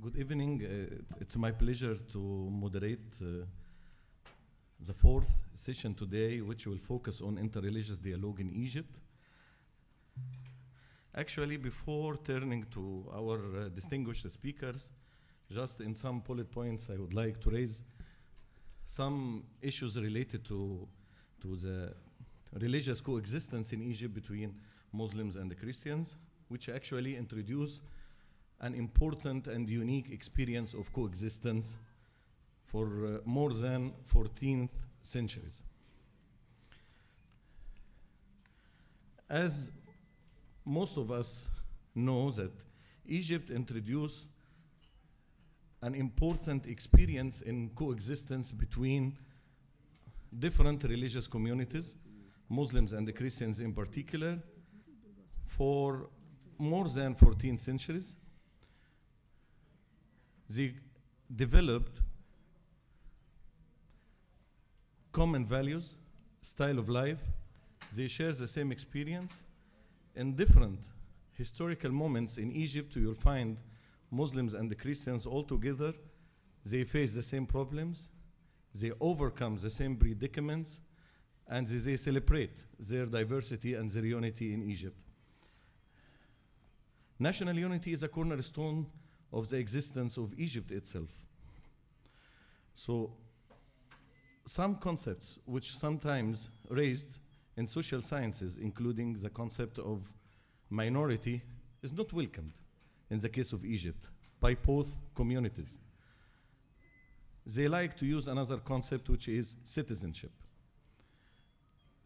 Good evening. It's my pleasure to moderate the fourth session today, which will focus on interreligious dialogue in Egypt. Actually, before turning to our distinguished speakers, just in some bullet points, I would like to raise some issues related to the religious coexistence in Egypt between Muslims and the Christians, which actually introduce an important and unique experience of coexistence for more than 14th centuries. As most of us know that Egypt introduced an important experience in coexistence between different religious communities, Muslims and the Christians in particular, for more than 14 centuries. They developed common values, style of life. They share the same experience. In different historical moments in Egypt, you'll find Muslims and the Christians all together. They face the same problems. They overcome the same predicaments. And they celebrate their diversity and their unity in Egypt. National unity is a cornerstone of the existence of Egypt itself. So some concepts which sometimes raised in social sciences, including the concept of minority, is not welcomed in the case of Egypt by both communities. They like to use another concept, which is citizenship.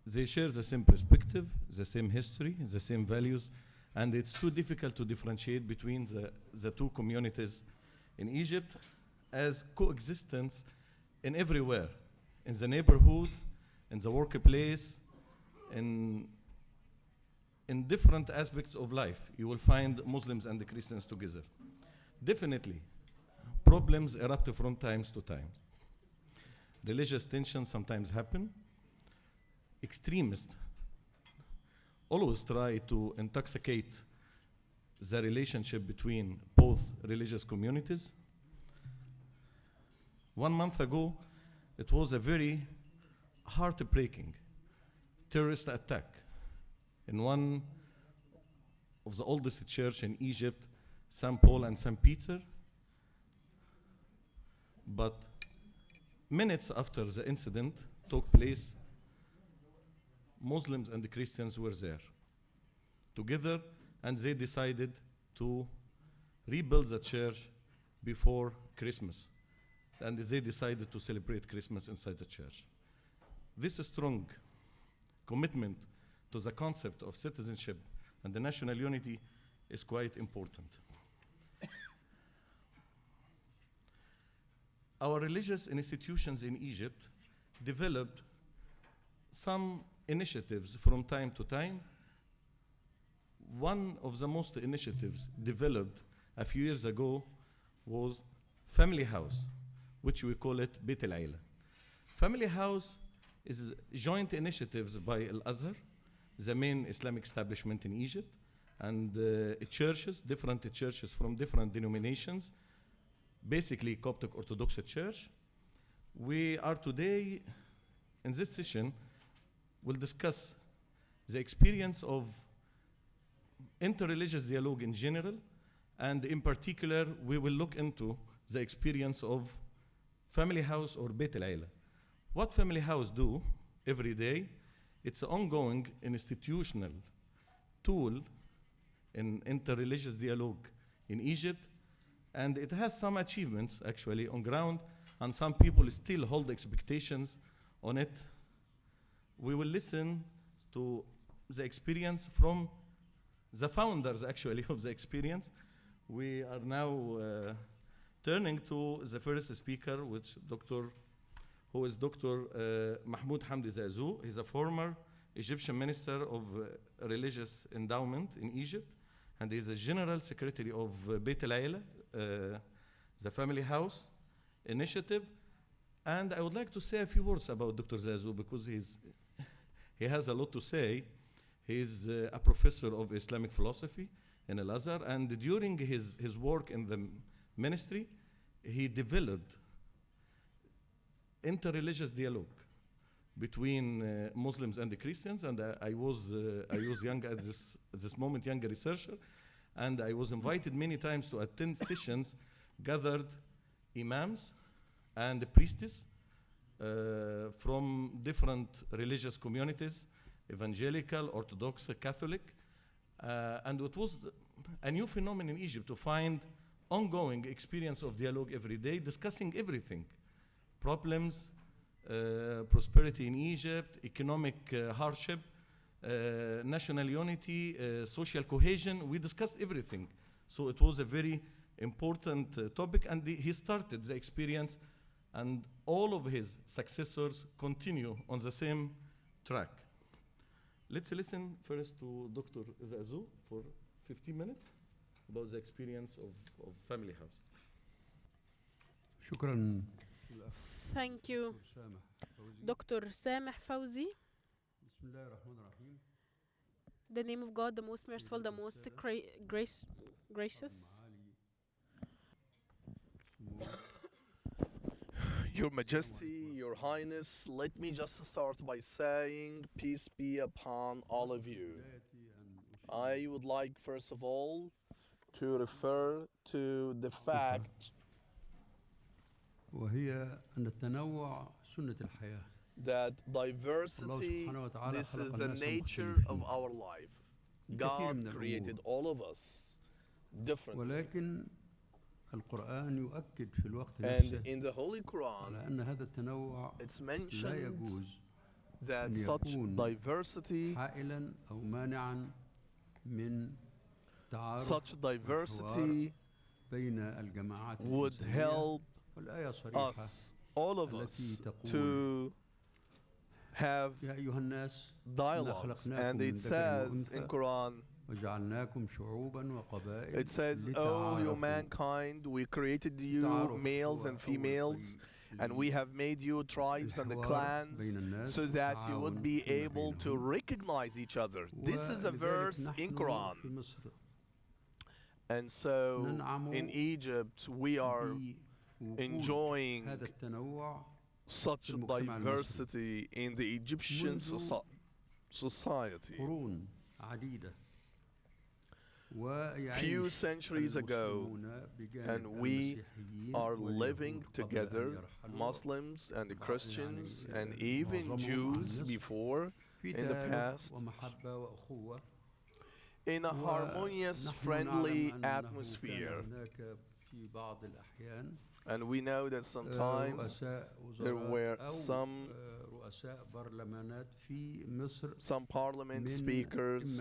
They share the same perspective, the same history, the same values, and it's too difficult to differentiate between the two communities in Egypt as coexistence in everywhere, in the neighborhood, in the workplace, in different aspects of life. You will find Muslims and the Christians together. Definitely, problems erupt from time to time. Religious tensions sometimes happen. Extremists always try to intoxicate the relationship between both religious communities. 1 month ago, it was a very heartbreaking terrorist attack in one of the oldest church in Egypt, St. Paul and St. Peter. But minutes after the incident took place, Muslims and the Christians were there together, and they decided to rebuild the church before Christmas. And they decided to celebrate Christmas inside the church. This strong commitment to the concept of citizenship and the national unity is quite important. Our religious institutions in Egypt developed some initiatives from time to time. One of the most initiatives developed a few years ago was Family House, which we call it Beit al-Aila. Family House is joint initiatives by Al-Azhar, the main Islamic establishment in Egypt, and churches, different churches from different denominations, basically Coptic Orthodox Church. We are today, in this session, we'll discuss the experience of interreligious dialogue in general, and in particular, we will look into the experience of Family House or Beit al-Aila. What Family House do every day, it's an ongoing institutional tool in interreligious dialogue in Egypt, and it has some achievements actually on ground, and some people still hold expectations on it. We will listen to the experience from the founders, actually, of the experience. We are now turning to the first speaker, who is Dr. Mahmoud Hamdy Zakzouk. He's a former Egyptian Minister of Religious Endowment in Egypt, and he's the General Secretary of Beit al-Aila, the Family House Initiative. And I would like to say a few words about Dr. Zakzouk because he has a lot to say. He's a professor of Islamic philosophy in Al-Azhar, and during his work in the ministry, he developed interreligious dialogue between Muslims and the Christians, and I was young at this moment, young researcher, and I was invited many times to attend sessions, gathered imams and the priestess from different religious communities, evangelical, Orthodox, Catholic, and it was a new phenomenon in Egypt to find ongoing experience of dialogue every day, discussing everything, problems, prosperity in Egypt, economic hardship, national unity, social cohesion. We discussed everything. So it was a very important topic, and he started the experience, and all of his successors continue on the same track. Let's listen first to Dr. Zakzouk for 15 minutes about the experience of Family House. شكرا. Thank you, Dr. Sameh Fawzy. بسم الله الرحمن الرحيم. The name of God, the most merciful, the most gracious. Your Majesty, Your Highness, let me just start by saying peace be upon all of you. I would like, first of all, to refer to the fact وهي أن التنوع سنة الحياة. that diversity, this is the nature of our life. God created all of us differently. ولكن القرآن يؤكد في الوقت And نفسه in the Holy Quran, على أن هذا التنوع it's لا mentioned يجوز that أن such يكون diversity, حائلا أو مانعا من تعارف such diversity بين الجماعات would الإنسانية. help والآية صريحة us, all of us, التي تقول to have يا أيها الناس dialogues. And it says in Quran, وجعلناكم شعوبا وقبائل it says, "Oh, you لتعارفوا. mankind, we created you males and females, and we have made you tribes and the clans so that you would be able to recognize each other." This is a verse in Quran. And so in Egypt, we are enjoying هذا التنوع such diversity in the Egyptian society. قرون عديدة. Few centuries ago, and we are living together, Muslims and the Christians and even Jews before, in the past, in a harmonious, friendly atmosphere. And we know that sometimes there were some parliament speakers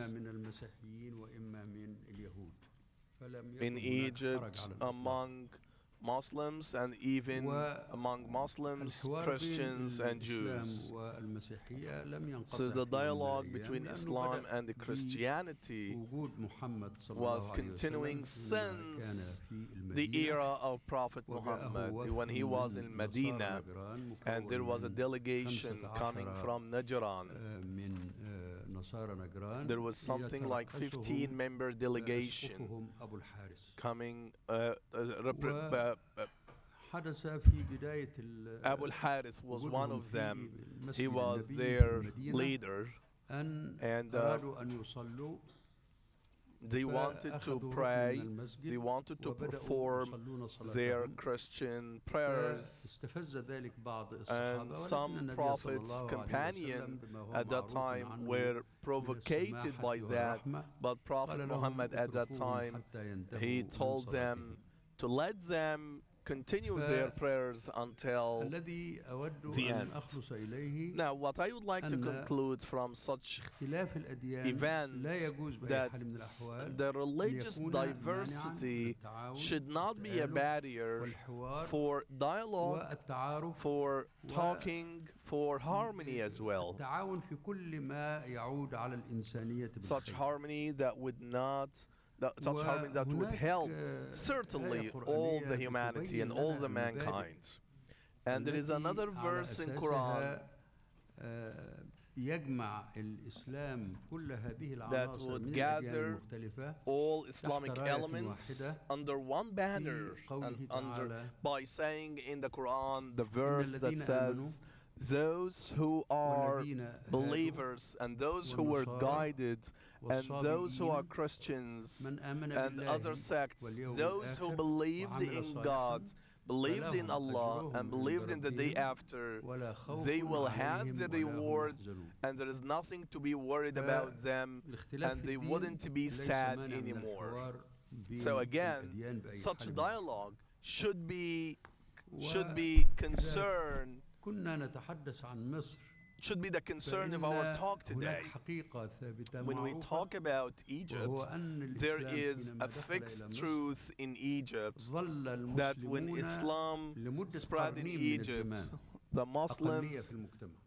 in Egypt among Muslims and even among Muslims, Christians and Jews. So the dialogue between Islam and the Christianity was continuing since the era of Prophet Muhammad, when he was in Medina, and there was a delegation coming from Najran. There was something like 15-member delegation coming. Abu al-Harith was one of them. He was their leader, and they wanted to pray, they wanted to perform their Christian prayers. And some prophets' companions at that time were provocated by that, but Prophet Muhammad at that time, he told them to let them continue their prayers until the end. Now, what I would like to conclude from such events, that the religious diversity should not be a barrier for dialogue, for talking, for harmony as well. Such harmony that would not such harmony that would help certainly all the humanity and all the mankind. And there is another verse in Quran that would gather all Islamic elements under one banner and by saying in the Quran the verse that says, those who are believers and those who were guided and those who are Christians and other sects, those who believed in God, believed in Allah and believed in the day after, they will have the reward and there is nothing to be worried about them and they wouldn't be sad anymore. So again, such dialogue should be concerned, should be the concern of our talk today. When we talk about Egypt, there is a fixed truth in Egypt that when Islam spread in Egypt, the Muslims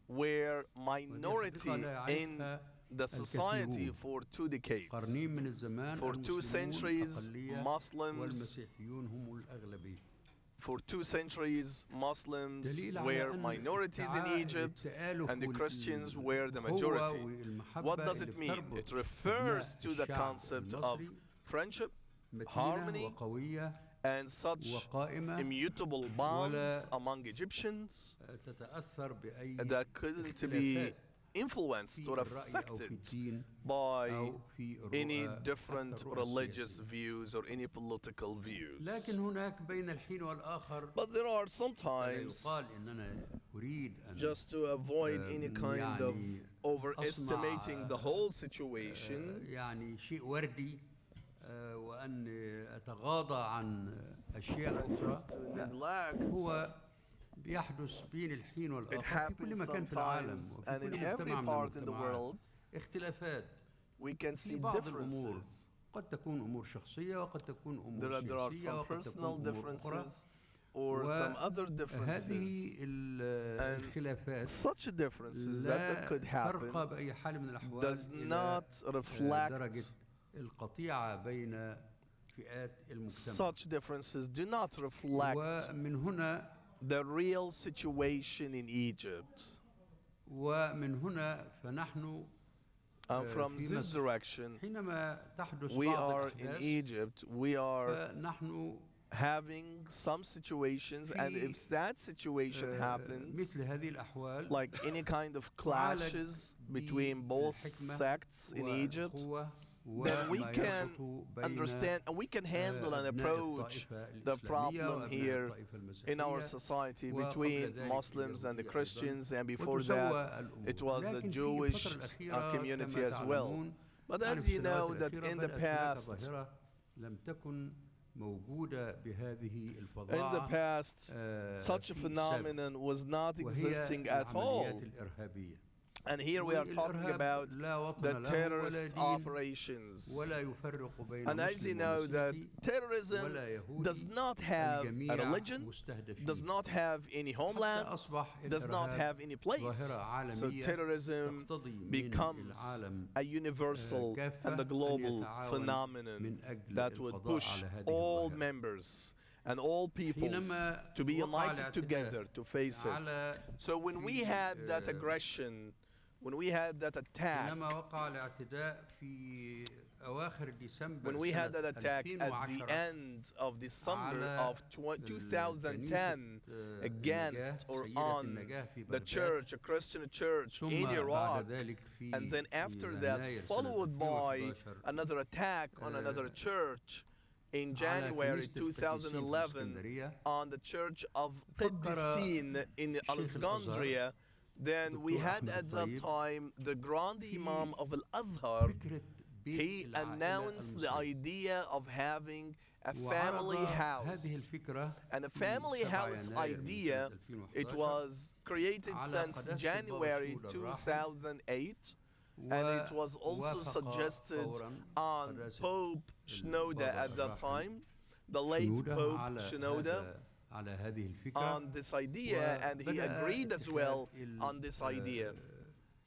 were minority in the society for 2 decades. For 2 centuries, For 2 centuries, Muslims were minorities in Egypt and the Christians were the majority. What does it mean? It refers to the concept of friendship, harmony, and such immutable bonds among Egyptians that couldn't be influenced or affected by any different religious views or any political views. But there are sometimes, just to avoid any kind of overestimating the whole situation, وأن أتغاضى عن أشياء أخرى هو بيحدث بين الحين والآخر في كل مكان في العالم وفي كل مجتمع من المجتمعات اختلافات في بعض الأمور قد تكون أمور شخصية وقد تكون أمور سياسية وقد تكون أمور أخرى or some other differences. هذه الخلافات such differences that could happen ترقى بأي حال من الأحوال does not reflect درجة القطيعة بين فئات المجتمع. Such differences do not reflect ومن هنا the real situation in Egypt. ومن هنا فنحن And from this direction, حينما تحدث we بعض are in الأحداث Egypt, we are فنحن having some situations, and if that situation happens, مثل هذه الأحوال like any kind of clashes between both sects in Egypt, then we can understand and we can handle and approach the problem here in our society between Muslims and the Christians, and before that it was the Jewish community as well. But as you know, that in the past, such a phenomenon was not existing at all. And here we are talking about the terrorist operations. And as you know, that terrorism does not have a religion, does not have any homeland, does not have any place. So terrorism becomes a universal and a global phenomenon that would push all members and all peoples to be united together to face it. So when we had that aggression, when we had that attack, when we had that attack at the end of December of 2010 against or on the church, a Christian church in Iraq, and then after that followed by another attack on another church in January 2011 on the church of Qiddisin in Alexandria, then we had at that time the Grand Imam of Al-Azhar. He announced the idea of having a family house. And a family house idea, it was created since January 2008. And it was also suggested on Pope Shenouda at that time, the late Pope Shenouda, on this idea, and he agreed as well on this idea.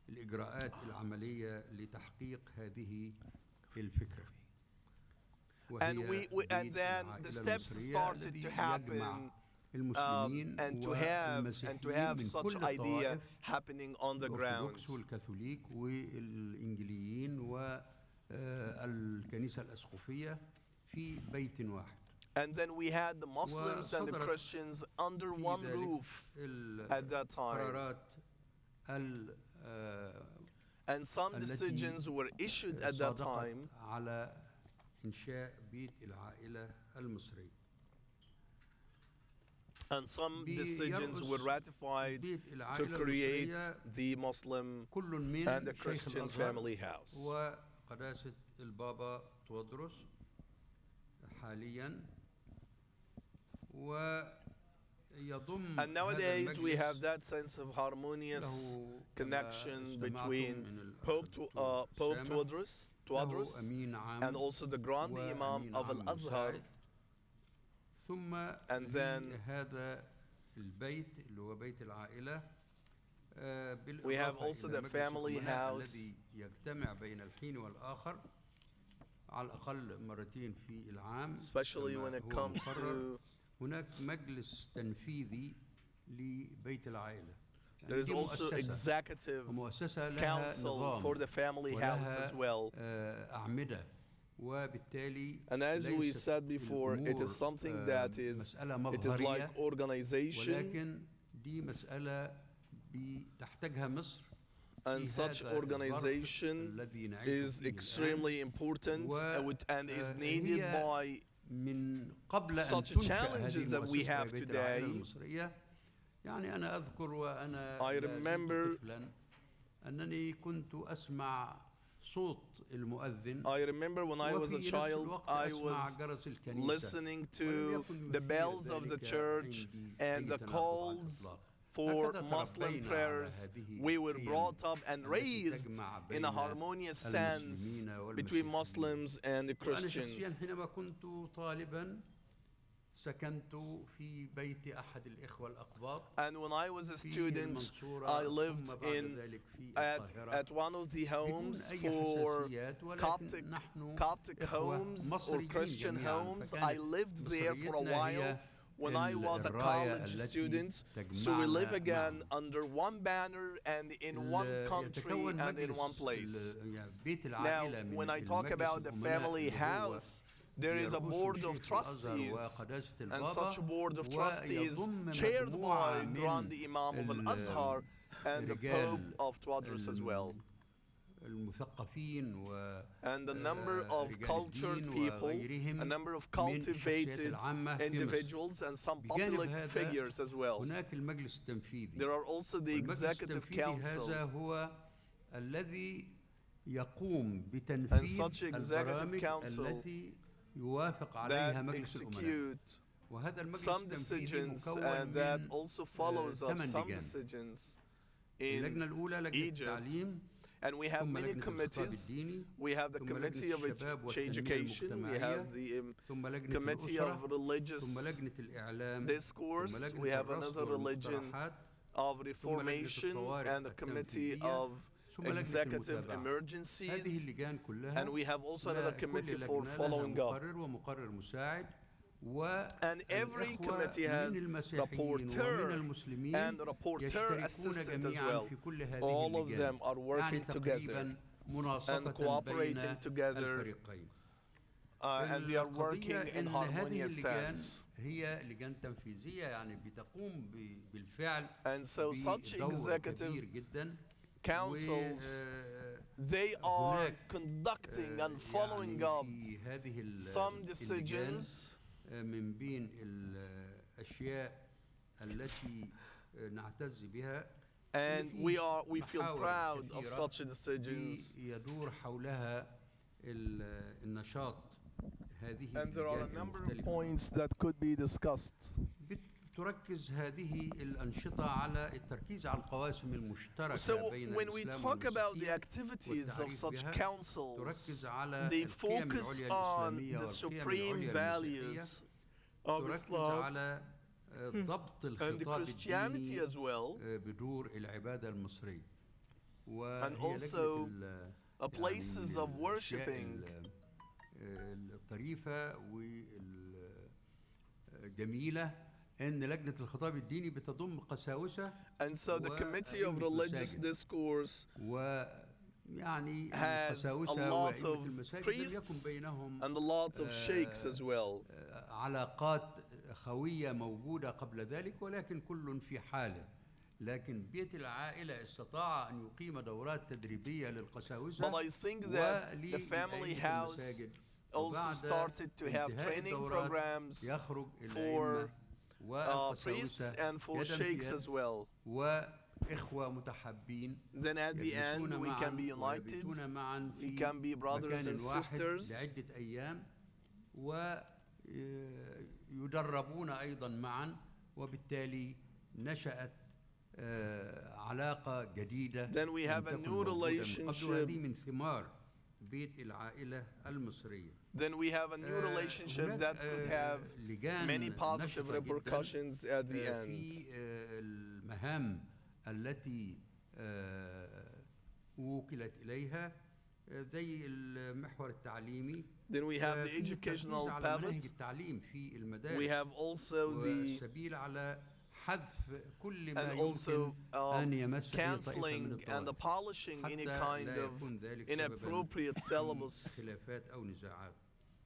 الإجراءات العملية لتحقيق هذه الفكرة. And then the steps started to happen and to have such idea happening on the ground. والكاثوليك والإنجيليين والكنيسة الأسقفية في بيت واحد. And then we had the Muslims and the Christians under one roof at that time. And some decisions were issued at that time على إنشاء بيت العائلة المصري. And some decisions were ratified to create the Muslim and the Christian family house. وقداسة البابا تودرس حاليا. And nowadays we have that sense of harmonious connection between Pope Tewodros and also the Grand Imam of Al-Azhar. And then we have also the family house, especially when it comes to there is also executive council for the family house as well. And as we said before, it is something that is like organization, and such organization is extremely important and is needed by such challenges that we have today. I remember when I was a child, I was listening to the bells of the church and the calls for Muslim prayers. We were brought up and raised in a harmonious sense between Muslims and the Christians. And when I was a student, I lived at one of the homes for Coptic homes or Christian homes. I lived there for a while when I was a college student. So we live again under one banner and in one country and in one place. Now, when I talk about the family house, there is a board of trustees, and such a board of trustees chaired by Grand Imam of Al-Azhar and the Pope of Tewodros as well. And a number of cultured people, a number of cultivated individuals, and some public figures as well. There are also the Executive Council. And such Executive Council that execute some decisions and that also follows up some decisions in Egypt. And we have many committees. We have the Committee of Education. We have the Committee of Religious Discourse. We have another religion of Reformation and the Committee of Executive Emergencies, and we have also another committee for following up. And every committee has rapporteur and rapporteur assistant as well. All of them are working together and cooperating together, and they are working in harmonious sense. And so such executive councils, they are conducting and following up some decisions and we feel proud of such decisions. And there are a number of points that could be discussed. تركز هذه الأنشطة على التركيز على القواسم المشتركة بين when we talk about the activities of such councils, they focus on the supreme values of Islam and the Christianity as well, بدور العبادة المصرية and also places of worshiping. الطريفة والجميلة إن لجنة الخطاب الديني بتضم قساوسة. And so the Committee of Religious Discourse has a lot of priests and a lot of sheikhs as well. علاقات خوية موجودة قبل ذلك، ولكن كل في حاله. لكن بيت العائلة استطاع أن يقيم دورات تدريبية للقساوسة. But I think that the family house also started to have training programs for priests and for sheikhs as well. وإخوة متحابين. Then at the end we can be united, we can be brothers and sisters. لعدة أيام ويدربون أيضا معا، وبالتالي نشأت علاقة جديدة. Then we have a new relationship. هذه من ثمار بيت العائلة المصرية. Then we have a new relationship that could have many positive repercussions at the end. في المهام التي وكلت إليها زي المحور التعليمي. Then we have the educational pivot. التعليم في المدارس. We have also the والسبيل على حذف كل ما and also أن يمس canceling and abolishing any kind of inappropriate syllabus. خلافات أو نزاعات.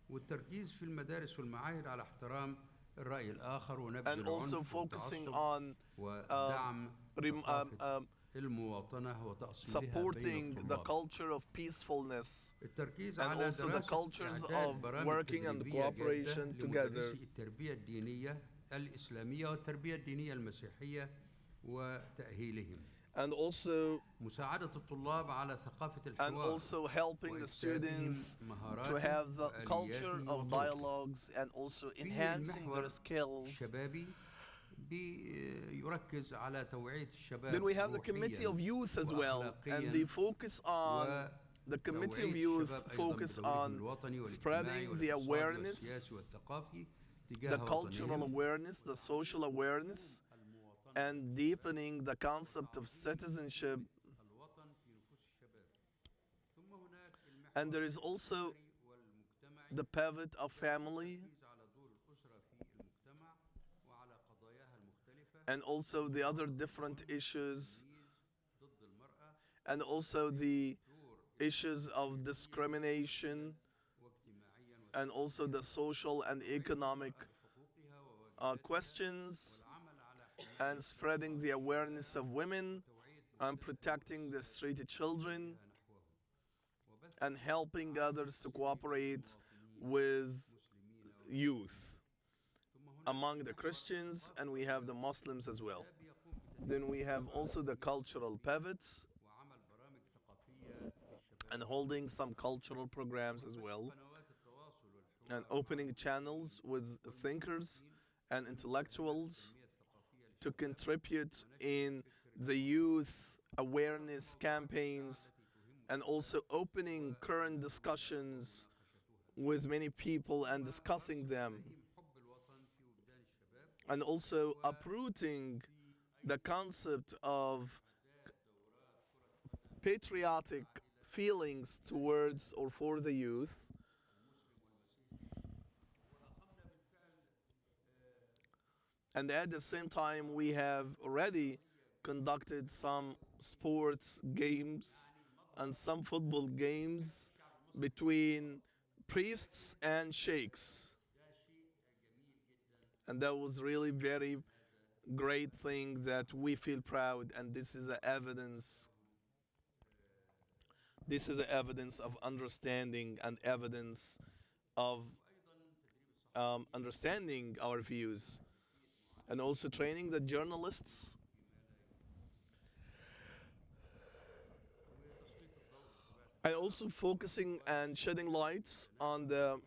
والتركيز في المدارس والمعاهد على احترام الرأي الآخر ونبذ And also focusing on ودعم المواطنة وتأصيلها supporting بين the الطلاب. culture of peacefulness التركيز and على also the cultures of working and cooperation together. التربية الدينية الإسلامية والتربية الدينية المسيحية وتأهيلهم. And also مساعدة الطلاب على ثقافة الحوار. And also helping the students to have the culture of dialogues and also enhancing their skills. شبابي بيركز على توعية الشباب. Then we have the Committee of Youth as well, and they focus on the Committee of Youth focus on spreading the awareness, the cultural awareness, the social awareness, and deepening the concept of citizenship. And there is also the pivot of family, and also the other different issues, and also the issues of discrimination, and also the social and economic questions, and spreading the awareness of women, and protecting the street children, and helping others to cooperate with youth among the Christians, and we have the Muslims as well. Then we have also the cultural pivots and holding some cultural programs as well, and opening channels with thinkers and intellectuals to contribute in the youth awareness campaigns, and also opening current discussions with many people and discussing them, and also uprooting the concept of patriotic feelings towards or for the youth. And at the same time, we have already conducted some sports games and some football games between priests and sheikhs. And that was really very great thing that we feel proud, and this is a evidence. This is a evidence of understanding and evidence of understanding our views, and also training the journalists and also focusing and shedding lights on the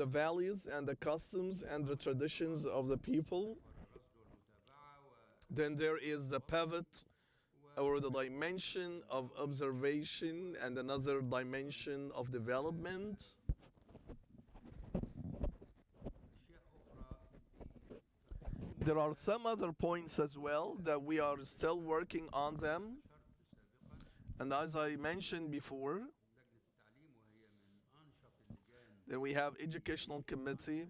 values and the customs and the traditions of the people. Then there is the pivot or the dimension of observation and another dimension of development. There are some other points as well that we are still working on them. And as I mentioned before, then we have educational committee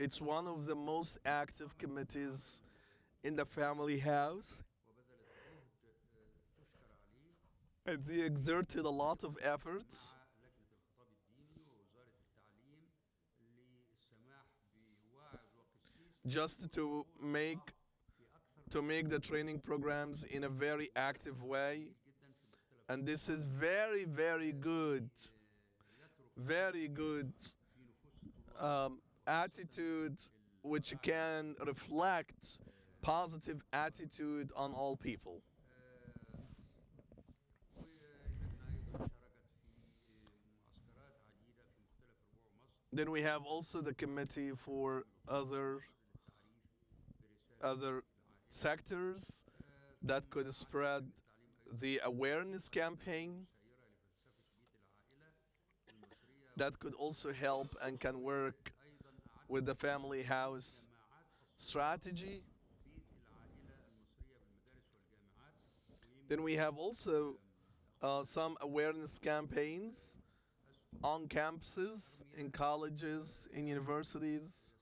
It's one of the most active committees in the family house, and they exerted a lot of efforts just to make the training programs in a very active way. And this is very, very good attitude, which can reflect positive attitude on all people. Then we have also the committee for other sectors that could spread the awareness campaign, that could also help and can work with the family house strategy. Then we have also some awareness campaigns on campuses, in colleges, in universities.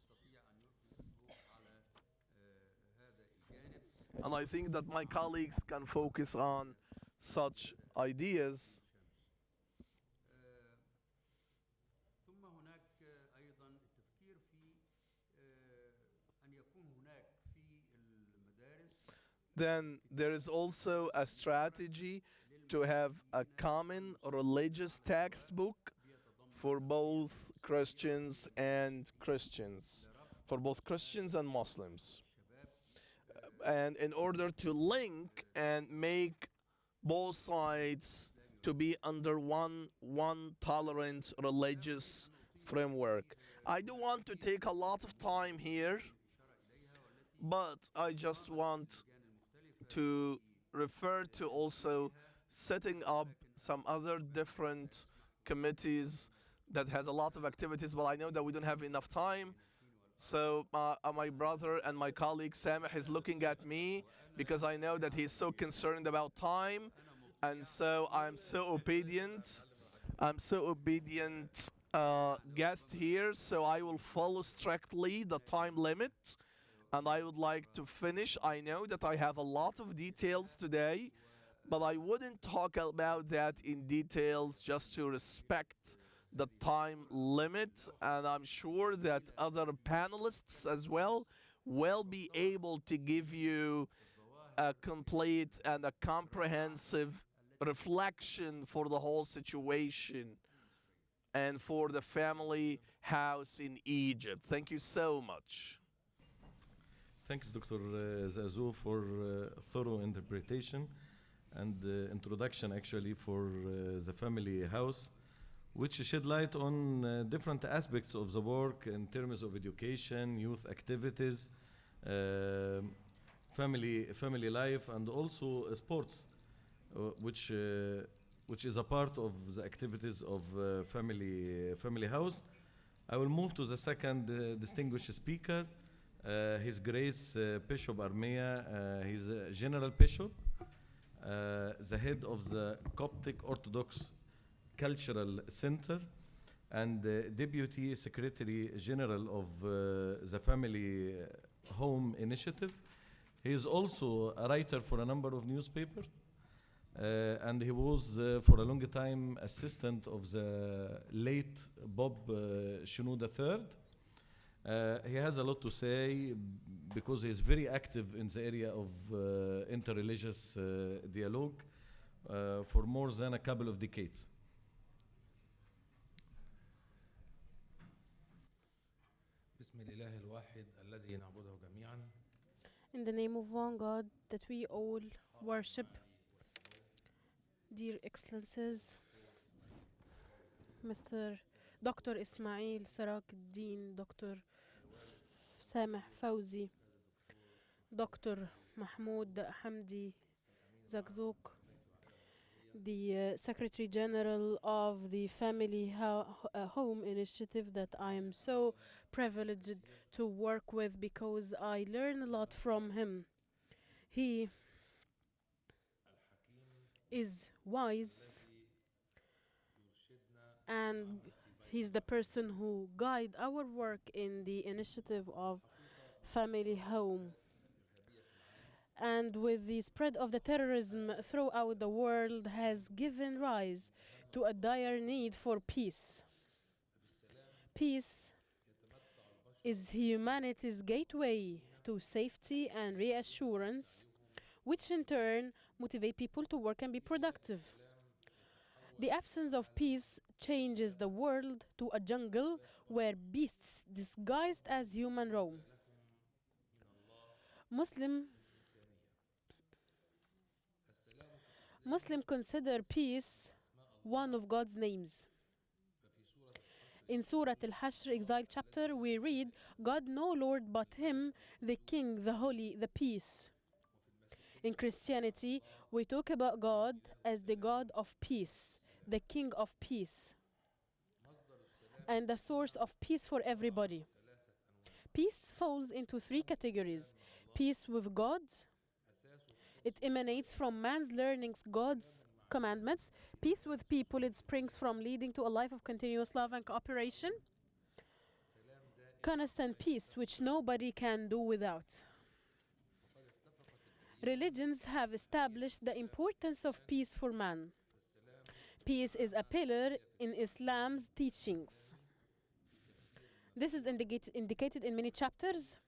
And I think that my colleagues can focus on such ideas. Then there is also a strategy to have a common religious textbook for both Christians and Muslims. And in order to link and make both sides to be under one tolerant religious framework. I don't want to take a lot of time here, but I just want to refer to also setting up some other different committees that has a lot of activities, but I know that we don't have enough time. So my brother and my colleague Sameh is looking at me because I know that he's so concerned about time, and so I'm so obedient. Guest here, so I will follow strictly the time limit, and I would like to finish. I know that I have a lot of details today, but I wouldn't talk about that in details just to respect the time limit, and I'm sure that other panelists as well will be able to give you a complete and a comprehensive reflection for the whole situation and for the family house in Egypt. Thank you so much. Thanks, Dr. Zakzouk, for thorough interpretation and introduction actually for the family house, which shed light on different aspects of the work in terms of education, youth activities, family life, and also sports, which is a part of the activities of family house. I will move to the second distinguished speaker, His Grace Bishop Ermia. He's a General Bishop, the head of the Coptic Orthodox Cultural Center, and Deputy Secretary General of the Family Home Initiative. He is also a writer for a number of newspapers, and he was for a long time assistant of the late Bob Shinu III. He has a lot to say because he is very active in the area of interreligious dialogue for more than a couple of decades. In the name of one God that we all worship, dear Excellencies, Mr. Dr. Ismail Serageldin, Dr. Sameh Fawzy, Dr. Mahmoud, Hamdy, Zakzouk, the Secretary General of the Family Home Initiative that I am so privileged to work with because I learn a lot from him. He is wise and He's the person who guide our work in the initiative of family home. And with the spread of the terrorism throughout the world has given rise to a dire need for peace. Peace is humanity's gateway to safety and reassurance, which in turn motivate people to work and be productive. The absence of peace changes the world to a jungle where beasts disguised as human roam. Muslim consider peace one of God's names. In Surah Al-Hashr, Exiled Chapter, we read, God no Lord but Him, the King, the Holy, the Peace. In Christianity, we talk about God as the God of peace, the King of peace, and the source of peace for everybody. Peace falls into three categories. Peace with God. It emanates from man's learning God's commandments. Peace with people. It springs from leading to a life of continuous love and cooperation. Constant peace, which nobody can do without. Religions have established the importance of peace for man. Peace is a pillar in Islam's teachings. This is indicated in many chapters.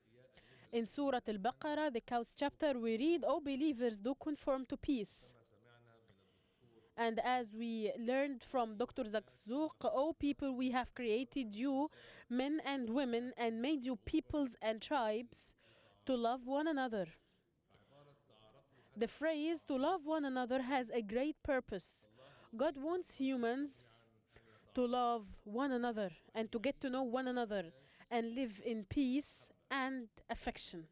In Surah Al-Baqarah, the Cows chapter, we read, O believers, do conform to peace. And as we learned from Dr. Zakzouk, O people, we have created you, men and women, and made you peoples and tribes to love one another. The phrase to love one another has a great purpose. God wants humans to love one another and to get to know one another and live in peace and affection.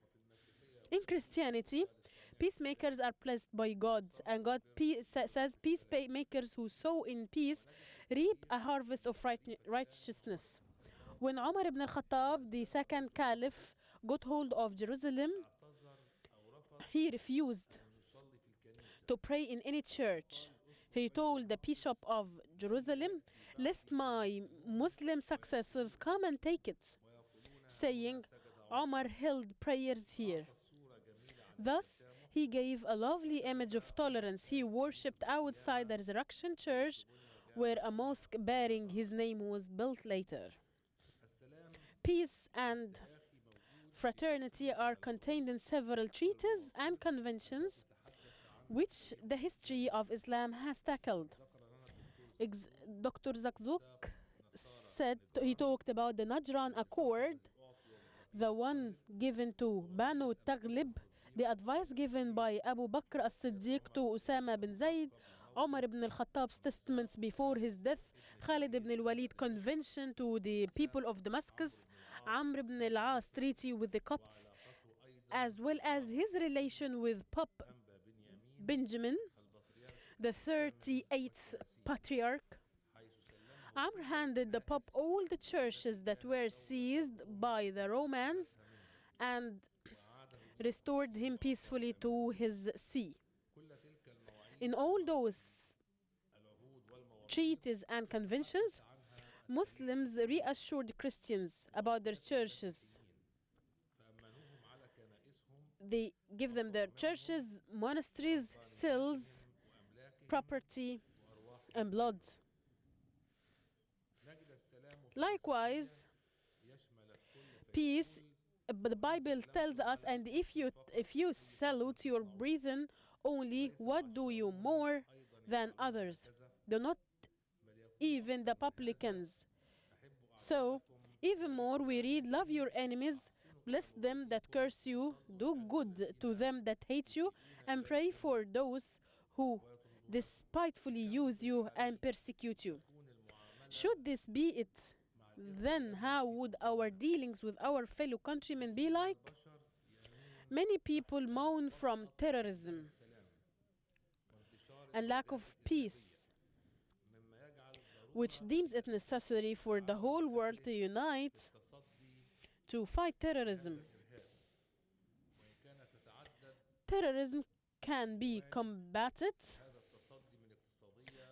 In Christianity, peacemakers are blessed by God, and God says peacemakers who sow in peace reap a harvest of righteousness. When Umar ibn al-Khattab, the second caliph, got hold of Jerusalem, he refused to pray in any church. He told the bishop of Jerusalem, lest my Muslim successors come and take it, saying, Umar held prayers here. Thus, he gave a lovely image of tolerance. He worshipped outside the Resurrection Church, where a mosque bearing his name was built later. Peace and fraternity are contained in several treatises and conventions which the history of Islam has tackled. Dr. Zakzouk said, he talked about the Najran Accord, the one given to Banu Taghlib, the advice given by Abu Bakr as-Siddiq to Osama bin Zayd, Umar ibn al-Khattab's testaments before his death, Khalid ibn al-Walid convention to the people of Damascus, Amr ibn al-As treaty with the Copts, as well as his relation with Pope Benjamin, the 38th Patriarch. Amr handed the Pope all the churches that were seized by the Romans and restored him peacefully to his see. In all those treaties and conventions, Muslims reassured Christians about their churches. They give them their churches, monasteries, cells, property, and blood. Likewise, peace, the Bible tells us, and if you salute your brethren only, what do you more than others? Do not even the publicans. So, even more we read, love your enemies, bless them that curse you, do good to them that hate you, and pray for those who despitefully use you and persecute you. Should this be it, then how would our dealings with our fellow countrymen be like? Many people moan from terrorism and lack of peace, which deems it necessary for the whole world to unite to fight terrorism. Terrorism can be combated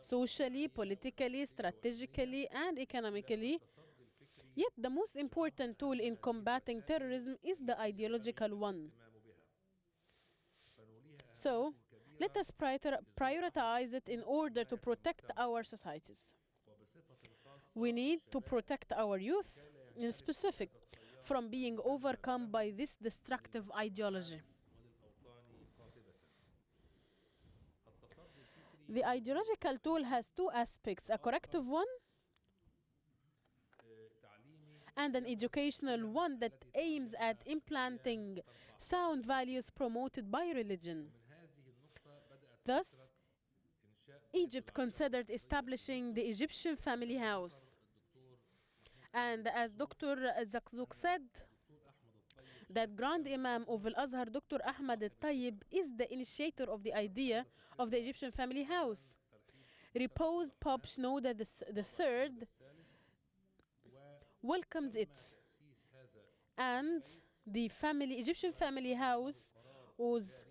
socially, politically, strategically, and economically. Yet the most important tool in combating terrorism is the ideological one. So, let us prioritize it in order to protect our societies. We need to protect our youth, in specific, from being overcome by this destructive ideology. The ideological tool has two aspects, a corrective one and an educational one that aims at implanting sound values promoted by religion. Thus, Egypt considered establishing the Egyptian family house. And as Dr. Zakzouk said, that Grand Imam of Al-Azhar, Dr. Ahmad al-Tayyib, is the initiator of the idea of the Egyptian family house. Reposed Pope Shenouda III welcomed it. And the Egyptian family house was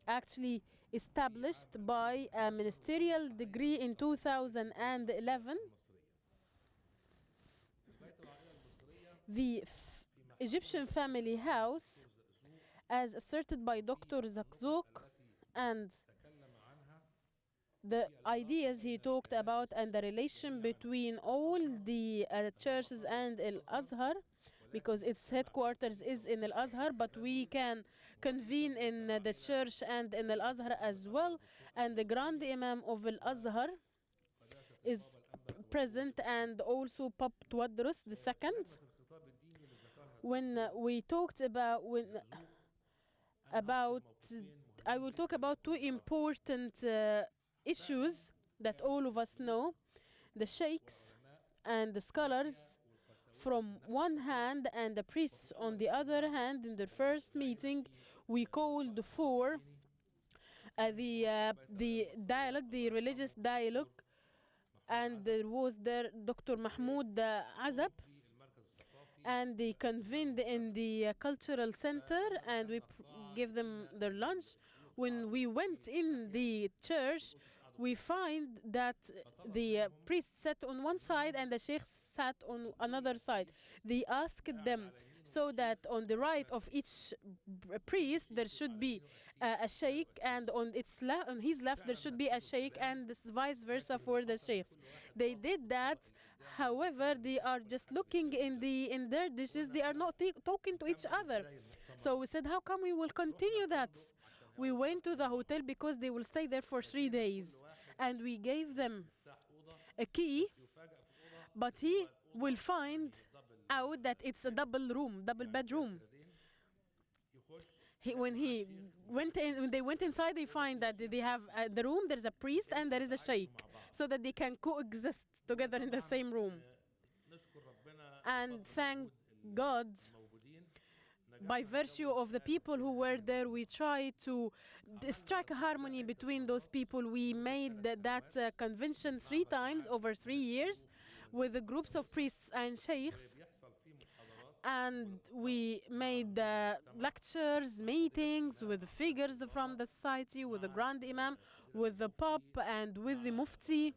actually established by a ministerial decree in 2011. The Egyptian family house, as asserted by Dr. Zakzouk, and the ideas he talked about and the relation between all the churches and Al-Azhar, because its headquarters is in Al-Azhar, but we can convene in the church and in Al-Azhar as well. And the Grand Imam of Al-Azhar is present, and also Pope Twadros II. When we talked about, I will talk about two important issues that all of us know: the sheikhs and the scholars from one hand and the priests on the other hand. In the first meeting, we called for the dialogue, the religious dialogue, and there was Dr. Mahmoud Azab, and they convened in the cultural center, and we gave them their lunch. When we went in the church, we find that the priest sat on one side and the sheikh sat on another side. They asked them so that on the right of each priest there should be a sheikh, and on his left there should be a sheikh, and this vice versa for the sheikhs. They did that. However, they are just looking in their dishes. They are not talking to each other. So we said, how come we will continue that? We went to the hotel because they will stay there for 3 days. And we gave them a key, but he will find out that it's a double bedroom. When they went inside, they find that they have the room, there's a priest and there is a sheikh, so that they can coexist together in the same room. And thank God, by virtue of the people who were there, we tried to strike a harmony between those people. We made that convention 3 times over 3 years with the groups of priests and sheikhs. And we made lectures, meetings with figures from the society, with the Grand Imam, with the Pope, and with the Mufti,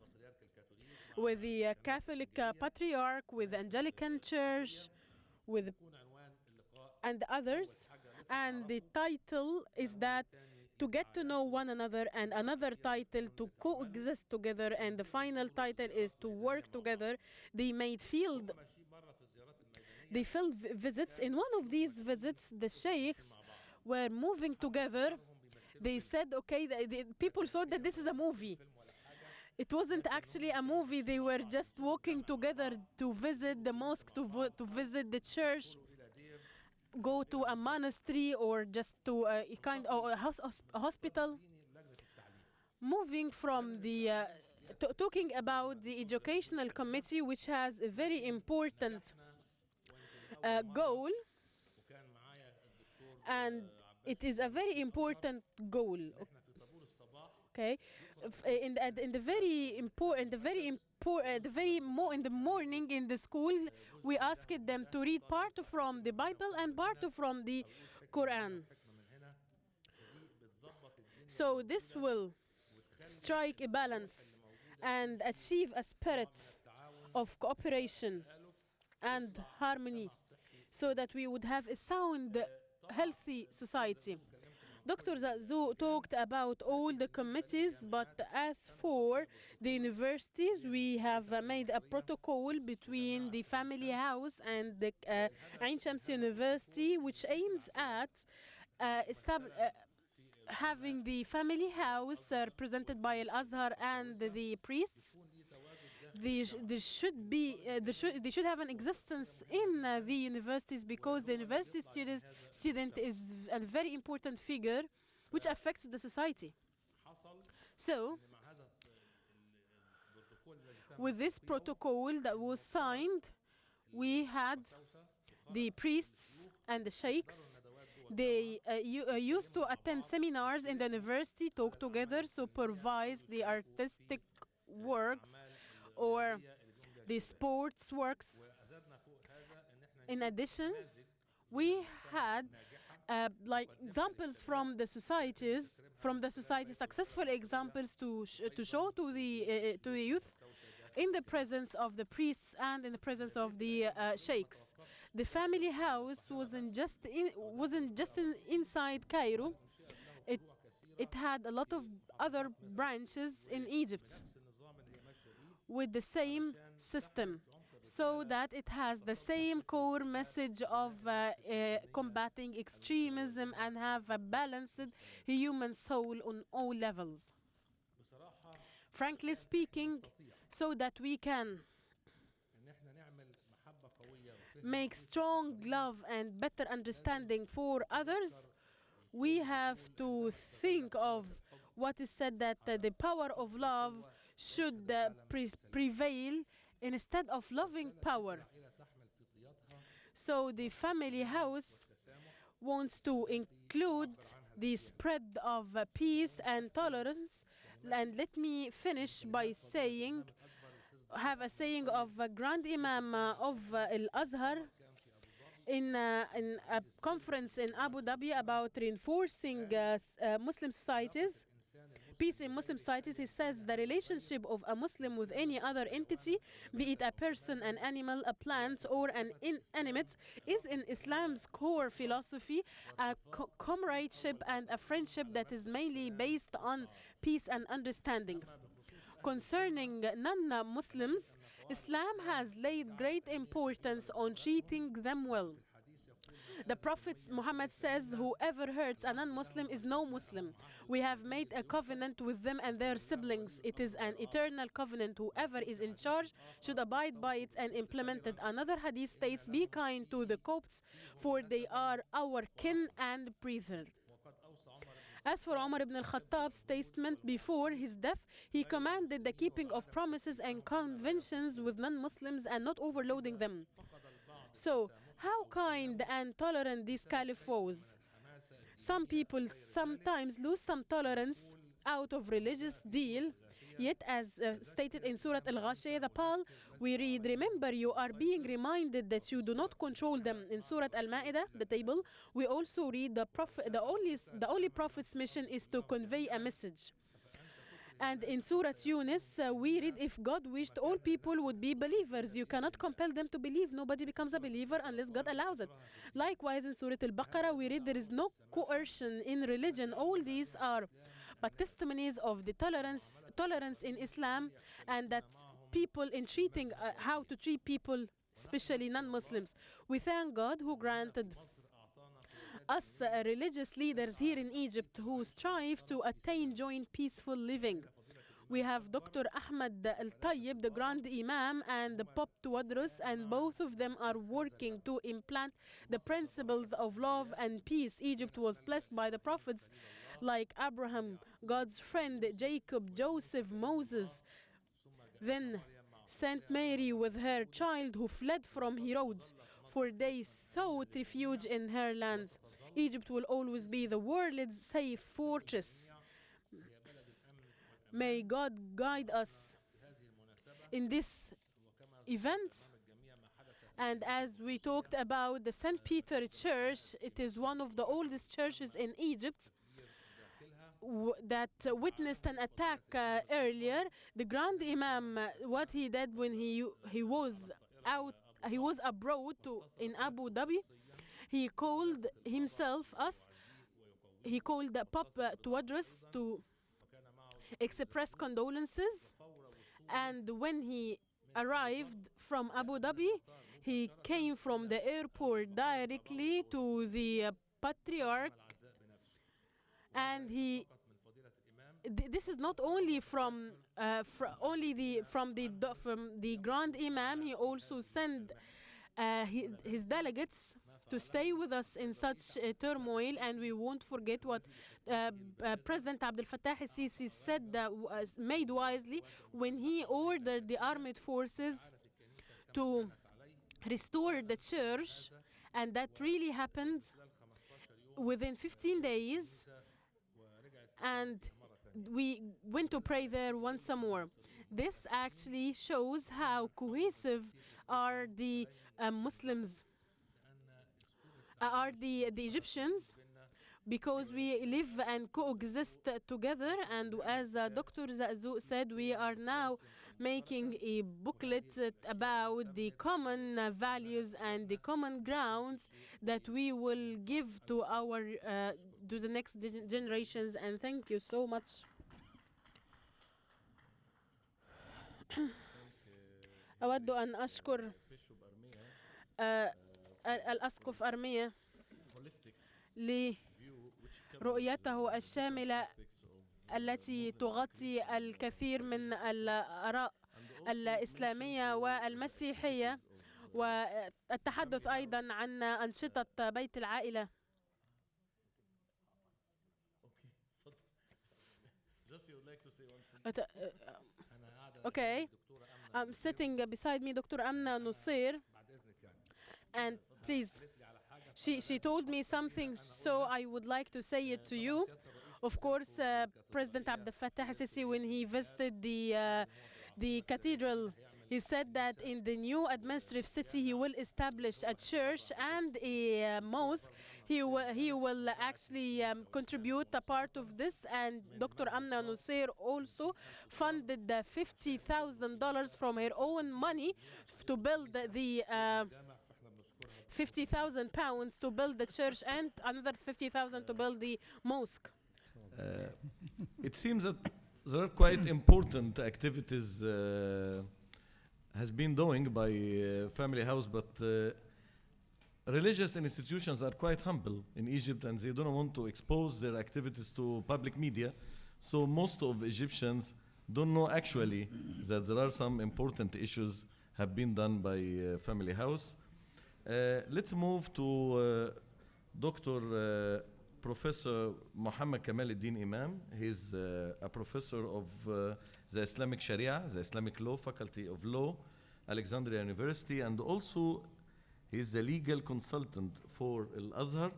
with the Catholic Patriarch, with the Anglican Church, and others. And the title is that to get to know one another, and another title to coexist together, and the final title is to work together. They made field visits. In one of these visits, the sheikhs were moving together. They said, okay, the people thought that this is a movie. It wasn't actually a movie. They were just walking together to visit the mosque, to visit the church, go to a monastery, or just to a hospital. Moving from the talking about the educational committee, which has a very important goal, and it is a very important goal. Okay, in the morning in the school, we asked them to read part from the Bible and part from the Quran. So this will strike a balance and achieve a spirit of cooperation and harmony so that we would have a sound, healthy society. Dr. Zakzouk talked about all the committees, but as for the universities, we have made a protocol between the family house and the Ain Shams University, which aims at having the family house represented by Al-Azhar and the priests. They should have an existence in the universities because the university student is a very important figure which affects the society. So, with this protocol that was signed, we had the priests and the sheikhs. They used to attend seminars in the university, talk together, supervise the artistic works or the sports works. In addition, we had like examples from the societies, successful examples to show to the youth in the presence of the priests and in the presence of the sheikhs. The family house wasn't just inside Cairo. It had a lot of other branches in Egypt with the same system, so that it has the same core message of combating extremism and have a balanced human soul on all levels. Frankly speaking, so that we can make strong love and better understanding for others, we have to think of what is said, that the power of love should prevail instead of loving power. So the family house wants to include the spread of peace and tolerance. And let me finish by have a saying of Grand Imam of Al-Azhar in a conference in Abu Dhabi about reinforcing Muslim societies. Peace in Muslim societies. He says the relationship of a Muslim with any other entity, be it a person, an animal, a plant, or an inanimate, is in Islam's core philosophy a comradeship and a friendship that is mainly based on peace and understanding. Concerning non-Muslims, Islam has laid great importance on treating them well. The Prophet Mohamed says, whoever hurts a non-Muslim is no Muslim. We have made a covenant with them and their siblings. It is an eternal covenant. Whoever is in charge should abide by it and implement it. Another hadith states, be kind to the Copts, for they are our kin and brethren. As for Umar ibn al-Khattab's statement before his death, he commanded the keeping of promises and conventions with non-Muslims and not overloading them. So, how kind and tolerant this caliph was. Some people sometimes lose some tolerance out of religious deal, yet as stated in Surah Al-Ghashiyah, the Pal, we read, remember you are being reminded that you do not control them. In Surah Al-Ma'idah, the table, we also read the only prophet's mission is to convey a message. And in Surah Yunus, we read, if God wished, all people would be believers. You cannot compel them to believe. Nobody becomes a believer unless God allows it. Likewise, in Surah Al-Baqarah, we read, there is no coercion in religion. All these are but testimonies of the tolerance in Islam, and that people in treating, how to treat people, especially non-Muslims. We thank God who granted us religious leaders here in Egypt who strive to attain joint peaceful living. We have Dr. Ahmed Al-Tayyib, the Grand Imam, and the Pope Tuwadros, and both of them are working to implant the principles of love and peace. Egypt was blessed by the prophets like Abraham, God's friend, Jacob, Joseph, Moses. Then Saint Mary with her child who fled from Herod, for they sought refuge in her lands. Egypt will always be the world's safe fortress. May God guide us in this event. And as we talked about the St. Peter Church, it is one of the oldest churches in Egypt. that witnessed an attack earlier. The Grand Imam, what he did when he was abroad in Abu Dhabi, he called he called the Pope to address, to express condolences. And when he arrived from Abu Dhabi, he came from the airport directly to the Patriarch, and this is not only from the Grand Imam. He also sent his delegates to stay with us in such turmoil, and we won't forget what President Abdel Fattah al-Sisi said, made wisely, when he ordered the armed forces to restore the church, and that really happened within 15 days, and we went to pray there once more. This actually shows how cohesive are the Muslims, are the Egyptians, because we live and coexist together. And as Dr. Zakzouk said, we are now making a booklet about the common values and the common grounds that we will give to the next generations. And thank you so much. أود أن أشكر الأسقف أرميا لرؤيته الشاملة التي تغطي الكثير من الآراء الإسلامية والمسيحية، والتحدث أيضا عن أنشطة بيت العائلة. Okay, I'm sitting beside me Dr. Amna Nusir, and please, she told me something, so I would like to say it to you. Of course, President Abdel Fattah al-Sisi, when he visited the cathedral, he said that in the new administrative city he will establish a church and a mosque. He will actually contribute a part of this, and Dr. Amna Nusir also funded the $50,000 from her own money to build the £50,000 to build the church, and another 50,000 to build the mosque. It seems that there are quite important activities has been doing by Family House, but religious institutions are quite humble in Egypt, and they don't want to expose their activities to public media. So most of Egyptians don't know actually that there are some important issues have been done by Family House. Let's move to Dr. Professor Mohamed Kamal Eldin Emam. He's a professor of the Islamic Sharia, the Islamic Law Faculty of Law, Alexandria University, and also he's the legal consultant for Al-Azhar.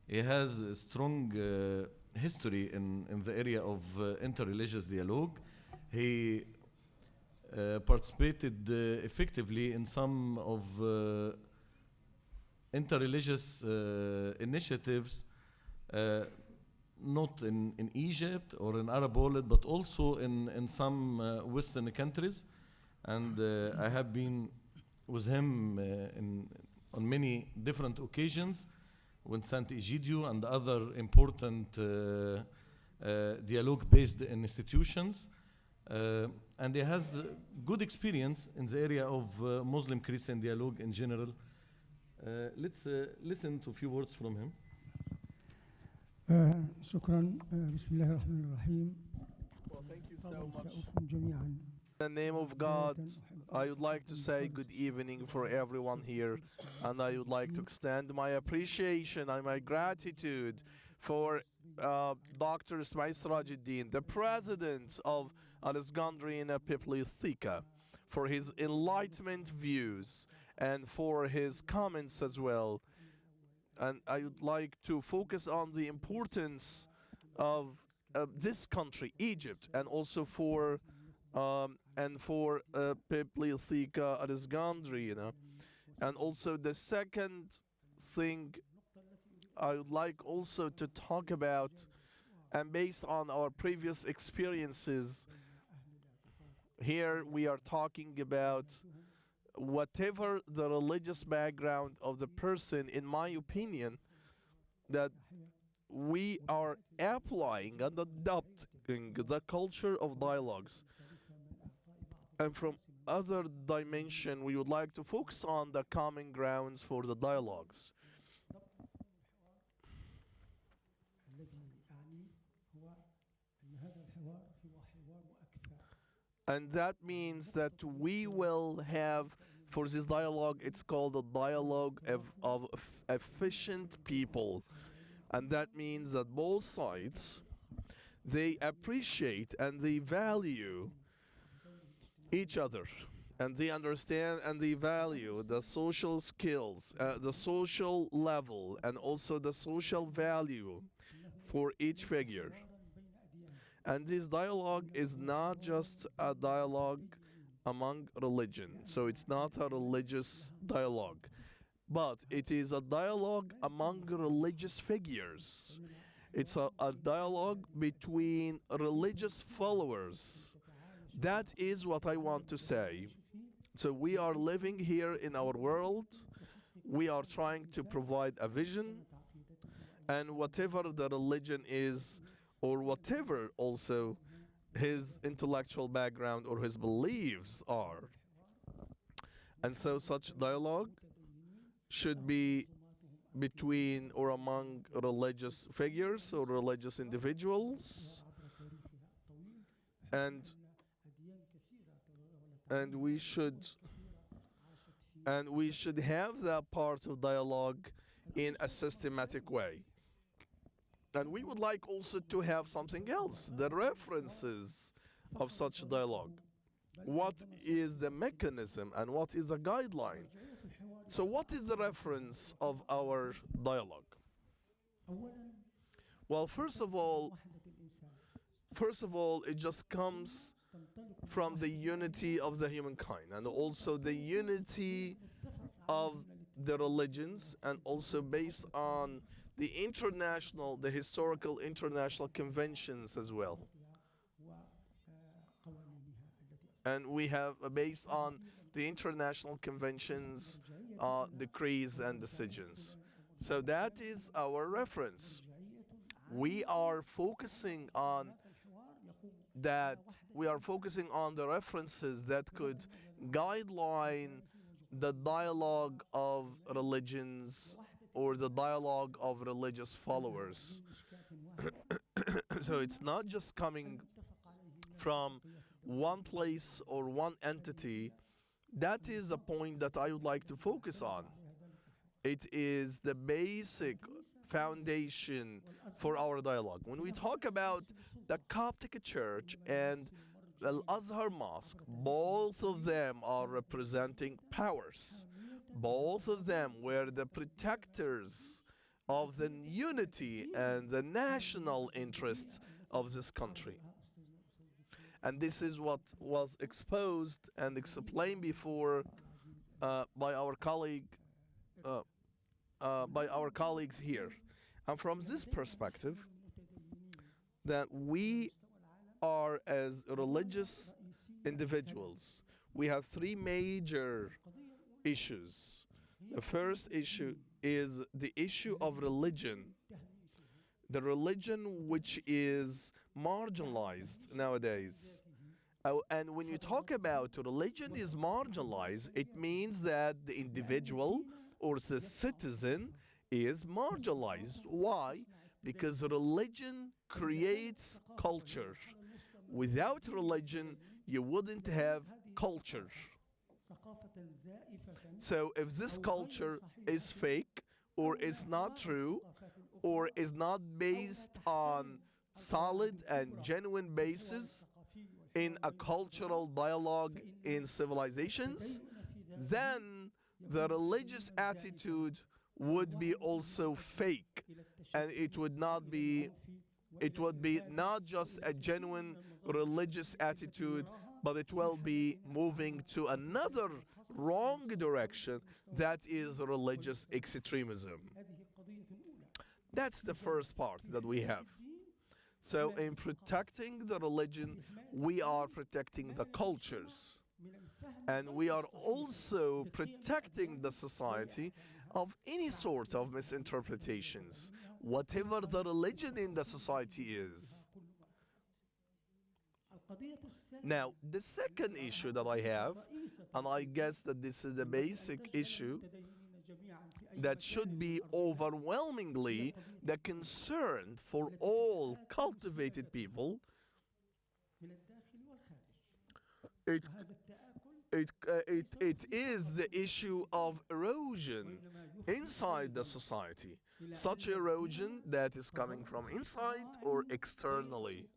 He has a strong history in the area of interreligious dialogue. He participated effectively in some of interreligious initiatives, not in Egypt or in Arab world, but also in some Western countries. And I have been with him on many different occasions, when Saint Egidio and other important dialogue-based institutions. And he has good experience in the area of Muslim-Christian dialogue in general. Let's listen to a few words from him. شكرا. بسم الله الرحمن الرحيم. Well, thank you so much. In the name of God, I would like to say good evening for everyone here, and I would like to extend my appreciation and my gratitude for Dr. Sameh Serageldin, the president of Alexandrina Bibliotheca, for his enlightenment views and for his comments as well. And I would like to focus on the importance of this country, Egypt, and also for Bibliotheca Alexandrina. And also the second thing I would like also to talk about And based on our previous experiences, here we are talking about whatever the religious background of the person, in my opinion, that we are applying and adopting the culture of dialogues. And from other dimension, we would like to focus on the common grounds for the dialogues. And that means that we will have, for this dialogue, it's called a dialogue of efficient people. And that means that both sides, they appreciate and they value each other. And they understand and they value the social skills, the social level, and also the social value for each figure. And this dialogue is not just a dialogue among religion. So it's not a religious dialogue, but it is a dialogue among religious figures. It's a dialogue between religious followers. That is what I want to say. So we are living here in our world. We are trying to provide a vision, and whatever the religion is, or whatever also his intellectual background or his beliefs are. And so such dialogue should be between or among religious figures or religious individuals. And we should have that part of dialogue in a systematic way. And we would like also to have something else, the references of such dialogue. What is the mechanism and what is the guideline? So what is the reference of our dialogue? Well, first of all, it just comes from the unity of the humankind, and also the unity of the religions, and also based on the historical international conventions as well. And we have, based on the international conventions, decrees and decisions. So that is our reference. We are focusing on that. We are focusing on the references that could guideline the dialogue of religions or the dialogue of religious followers. So it's not just coming from one place or one entity. That is the point that I would like to focus on. It is the basic foundation for our dialogue. When we talk about the Coptic Church and Al-Azhar Mosque, both of them are representing powers. Both of them were the protectors of the unity and the national interests of this country. And this is what was exposed and explained before by our colleagues here. And from this perspective, that we are, as religious individuals, we have three major issues. The first issue is the issue of religion. The religion which is marginalized nowadays. And when you talk about religion is marginalized, it means that the individual or the citizen is marginalized. Why? Because religion creates culture. Without religion, you wouldn't have culture. So if this culture is fake, or is not true, or is not based on solid and genuine basis in a cultural dialogue in civilizations, then the religious attitude would be also fake, and it would be not just a genuine religious attitude, but it will be moving to another wrong direction, that is religious extremism. That's the first part that we have. So in protecting the religion, we are protecting the cultures. And we are also protecting the society of any sort of misinterpretations, whatever the religion in the society is. Now, the second issue that I have, and I guess that this is the basic issue that should be overwhelmingly the concern for all cultivated people, it is the issue of erosion inside the society. Such erosion that is coming from inside or externally.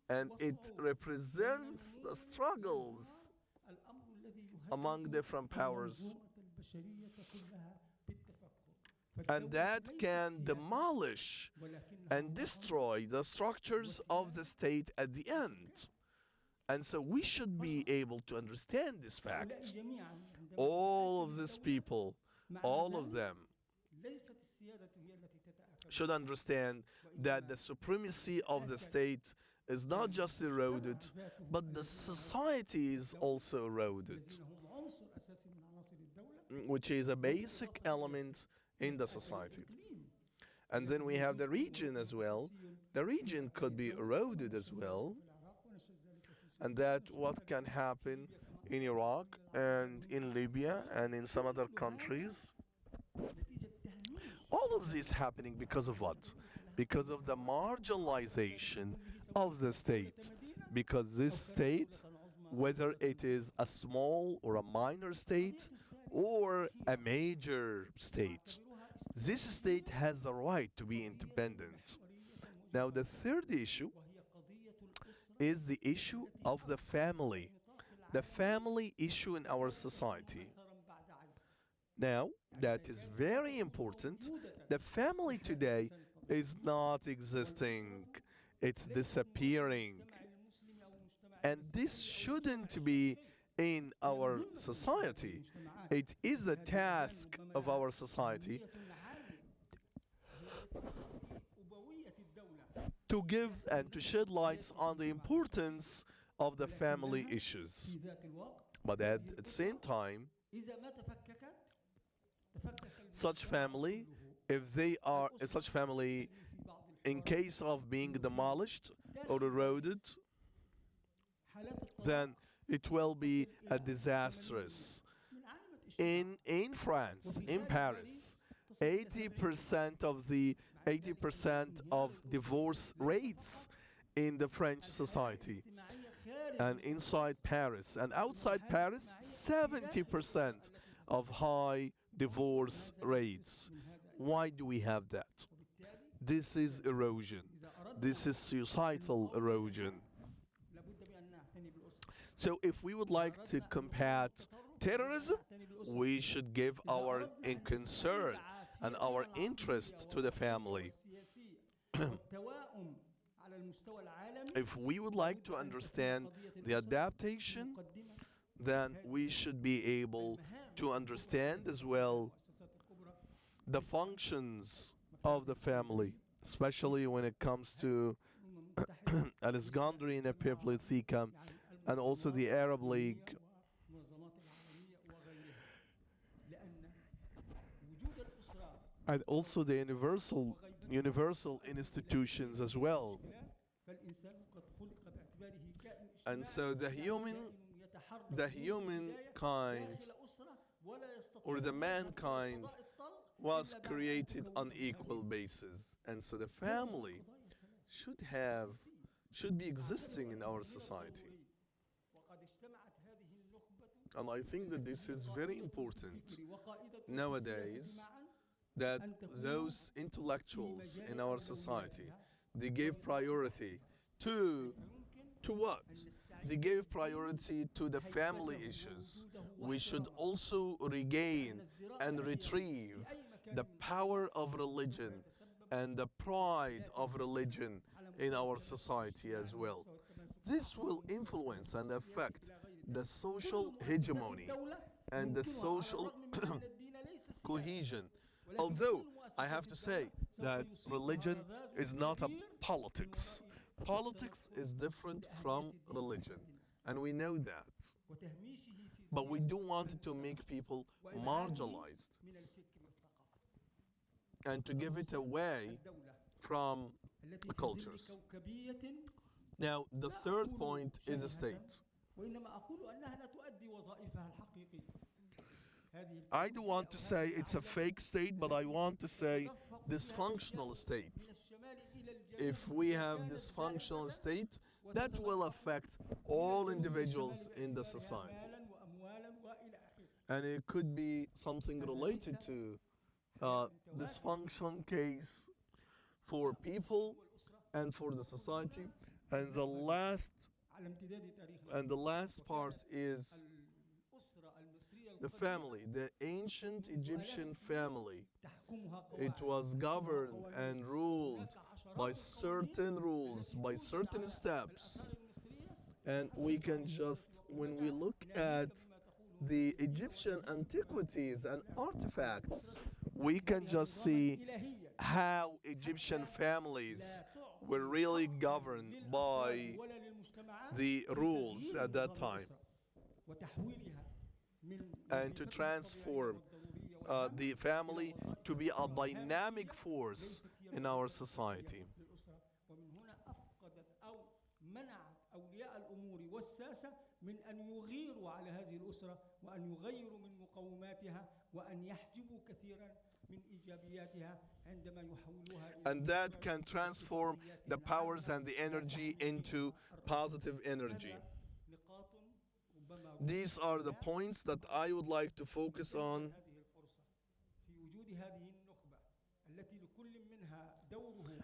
And it represents the struggles among different powers. And that can demolish and destroy the structures of the state at the end. And so we should be able to understand this fact. All of these people, all of them, should understand that the supremacy of the state is not just eroded, but the society is also eroded, which is a basic element in the society. And then we have the region as well. The region could be eroded as well. And that what can happen in Iraq and in Libya and in some other countries. All of this happening because of what? Because of the marginalization of the state. Because this state, whether it is a small or a minor state or a major state, this state has the right to be independent. Now, the third issue is the issue of the family issue in our society. Now, that is very important. The family today is not existing, it's disappearing. And this shouldn't be in our society. It is a task of our society to give and to shed lights on the importance of the family issues. But at the same time, such family, in case of being demolished or eroded, then it will be a disastrous. In France, in Paris, 80% of divorce rates in the French society, and inside Paris and outside Paris, 70% of high divorce rates. Why do we have that? This is erosion. This is societal erosion. So if we would like to combat terrorism, we should give our concern and our interest to the family. If we would like to understand the adaptation, then we should be able to understand as well the functions of the family, especially when it comes to Alexandrina Bibliotheca and also the Arab League. And also the universal institutions as well. And so the humankind or the mankind was created on equal basis. And so the family should be existing in our society. And I think that this is very important nowadays, that those intellectuals in our society, they gave priority to what? They gave priority to the family issues. We should also regain and retrieve the power of religion and the pride of religion in our society as well. This will influence and affect the social hegemony and the social cohesion. Although I have to say that religion is not a politics. Politics is different from religion, and we know that. But we do want to make people marginalized and to give it away from the cultures. Now, the third point is the state. I don't want to say it's a fake state, but I want to say dysfunctional state. If we have dysfunctional state, that will affect all individuals in the society. And it could be something related to dysfunction case for people and for the society. And the last part is the family, the ancient Egyptian family. It was governed and ruled by certain rules, by certain steps. And we can just, when we look at the Egyptian antiquities and artifacts, we can just see how Egyptian families were really governed by the rules at that time, and to transform the family to be a dynamic force in our society. من أن يغيروا على هذه الأسرة وأن يغيروا من مقوماتها وأن يحجبوا كثيرا من إيجابياتها عندما يحولوها. And that can transform the powers and the energy into positive energy. These are the points that I would like to focus on.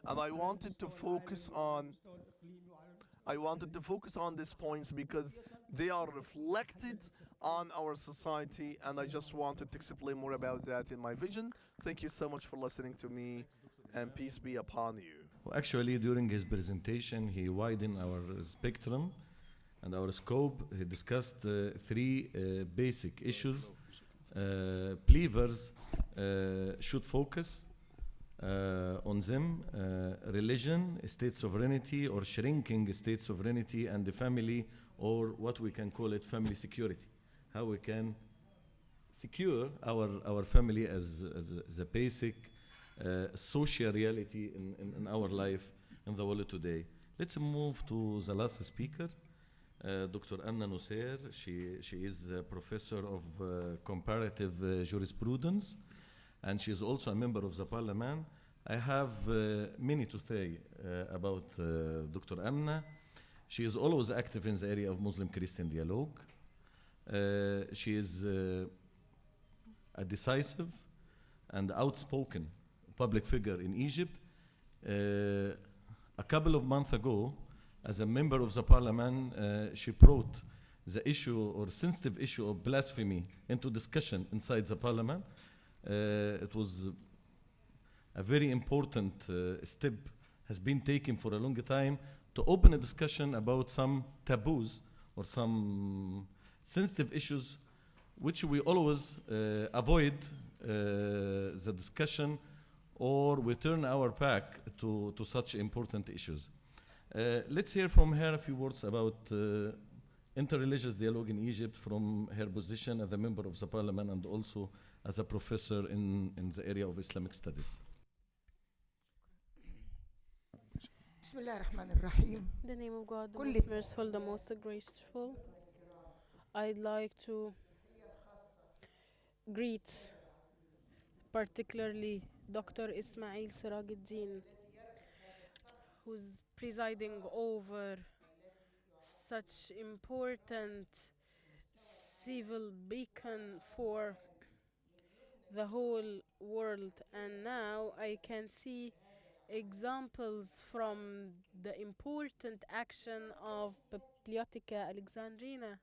And I wanted to focus on these points because they are reflected on our society, and I just wanted to explain more about that in my vision. Thank you so much for listening to me, and peace be upon you. Well, actually, during his presentation, he widened our spectrum and our scope. He discussed three basic issues. Believers should focus on them: religion, state sovereignty or shrinking state sovereignty, and the family, or what we can call it family security. How we can secure our family as a basic social reality in our life in the world today. Let's move to the last speaker, Dr. Anna Nusser. She is a professor of comparative jurisprudence, and she is also a member of the parliament. I have many to say about Dr. Anna. She is always active in the area of Muslim-Christian dialogue. She is a decisive and outspoken public figure in Egypt. A couple of months ago, as a member of the parliament, she brought the issue or sensitive issue of blasphemy into discussion inside the parliament. It was a very important step has been taken for a long time to open a discussion about some taboos or some sensitive issues which we always avoid the discussion, or we turn our back to such important issues. Let's hear from her a few words about interreligious dialogue in Egypt from her position as a member of the parliament and also as a professor in the area of Islamic studies. In the name of God, the most merciful, the most graceful, I'd like to greet particularly Dr. Ismail Serageldin, who's presiding over such important civil beacon for the whole world. And now I can see examples from the important action of Bibliotheca Alexandrina.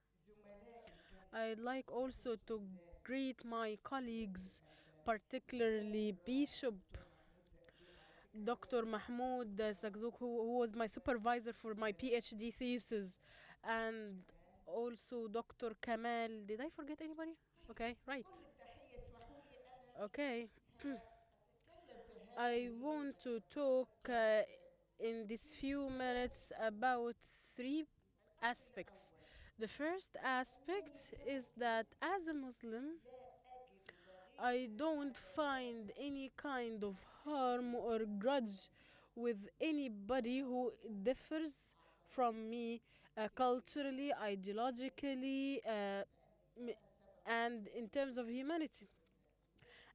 I'd like also to greet my colleagues, particularly Bishop Dr. Mahmoud Zakzouk, who was my supervisor for my PhD thesis, and also Dr. Kamal. Did I forget anybody? Okay, right. Okay. I want to talk in these few minutes about three aspects. The first aspect is that as a Muslim, I don't find any kind of harm or grudge with anybody who differs from me culturally, ideologically, and in terms of humanity.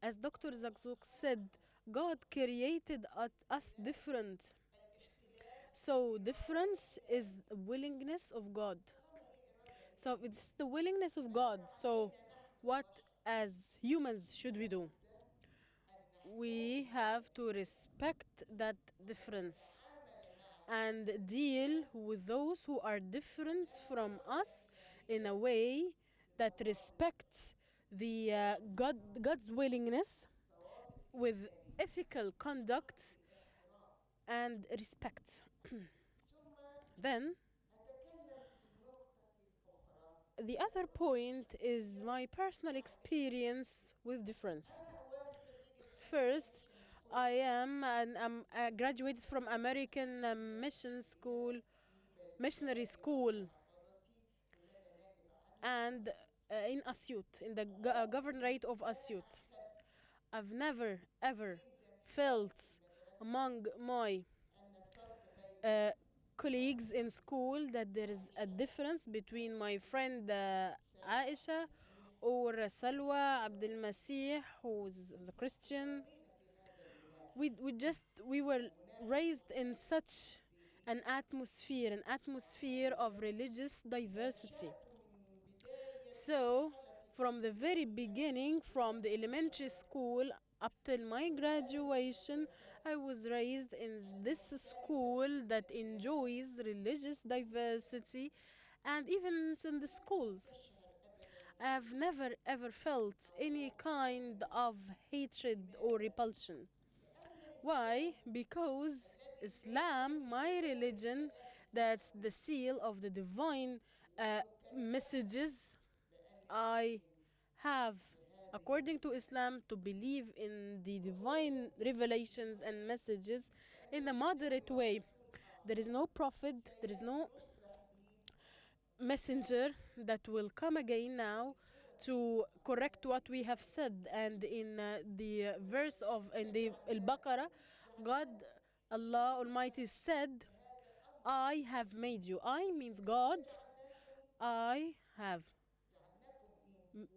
As Dr. Zakzouk said, God created us different. So difference is the willingness of God. So it's the willingness of God. So what as humans should we do? We have to respect that difference and deal with those who are different from us in a way that respects the God's willingness with ethical conduct and respect. Then, the other point is my personal experience with difference. First, I'm graduated from American missionary school, and in Asyut, in the governorate of Asyut. I've never ever felt among my colleagues in school that there is a difference between my friend Aisha or Salwa Abdel Masih, who's a Christian. We were raised in such an atmosphere of religious diversity. So, from the very beginning, from the elementary school up till my graduation, I was raised in this school that enjoys religious diversity, and even in the schools. I have never ever felt any kind of hatred or repulsion. Why? Because Islam, my religion, that's the seal of the divine messages. I have, according to Islam, to believe in the divine revelations and messages in a moderate way. There is no prophet, there is no messenger that will come again now to correct what we have said. And in the verse of in the Al-Baqarah, God, Allah Almighty said, I have made you. I means God. I have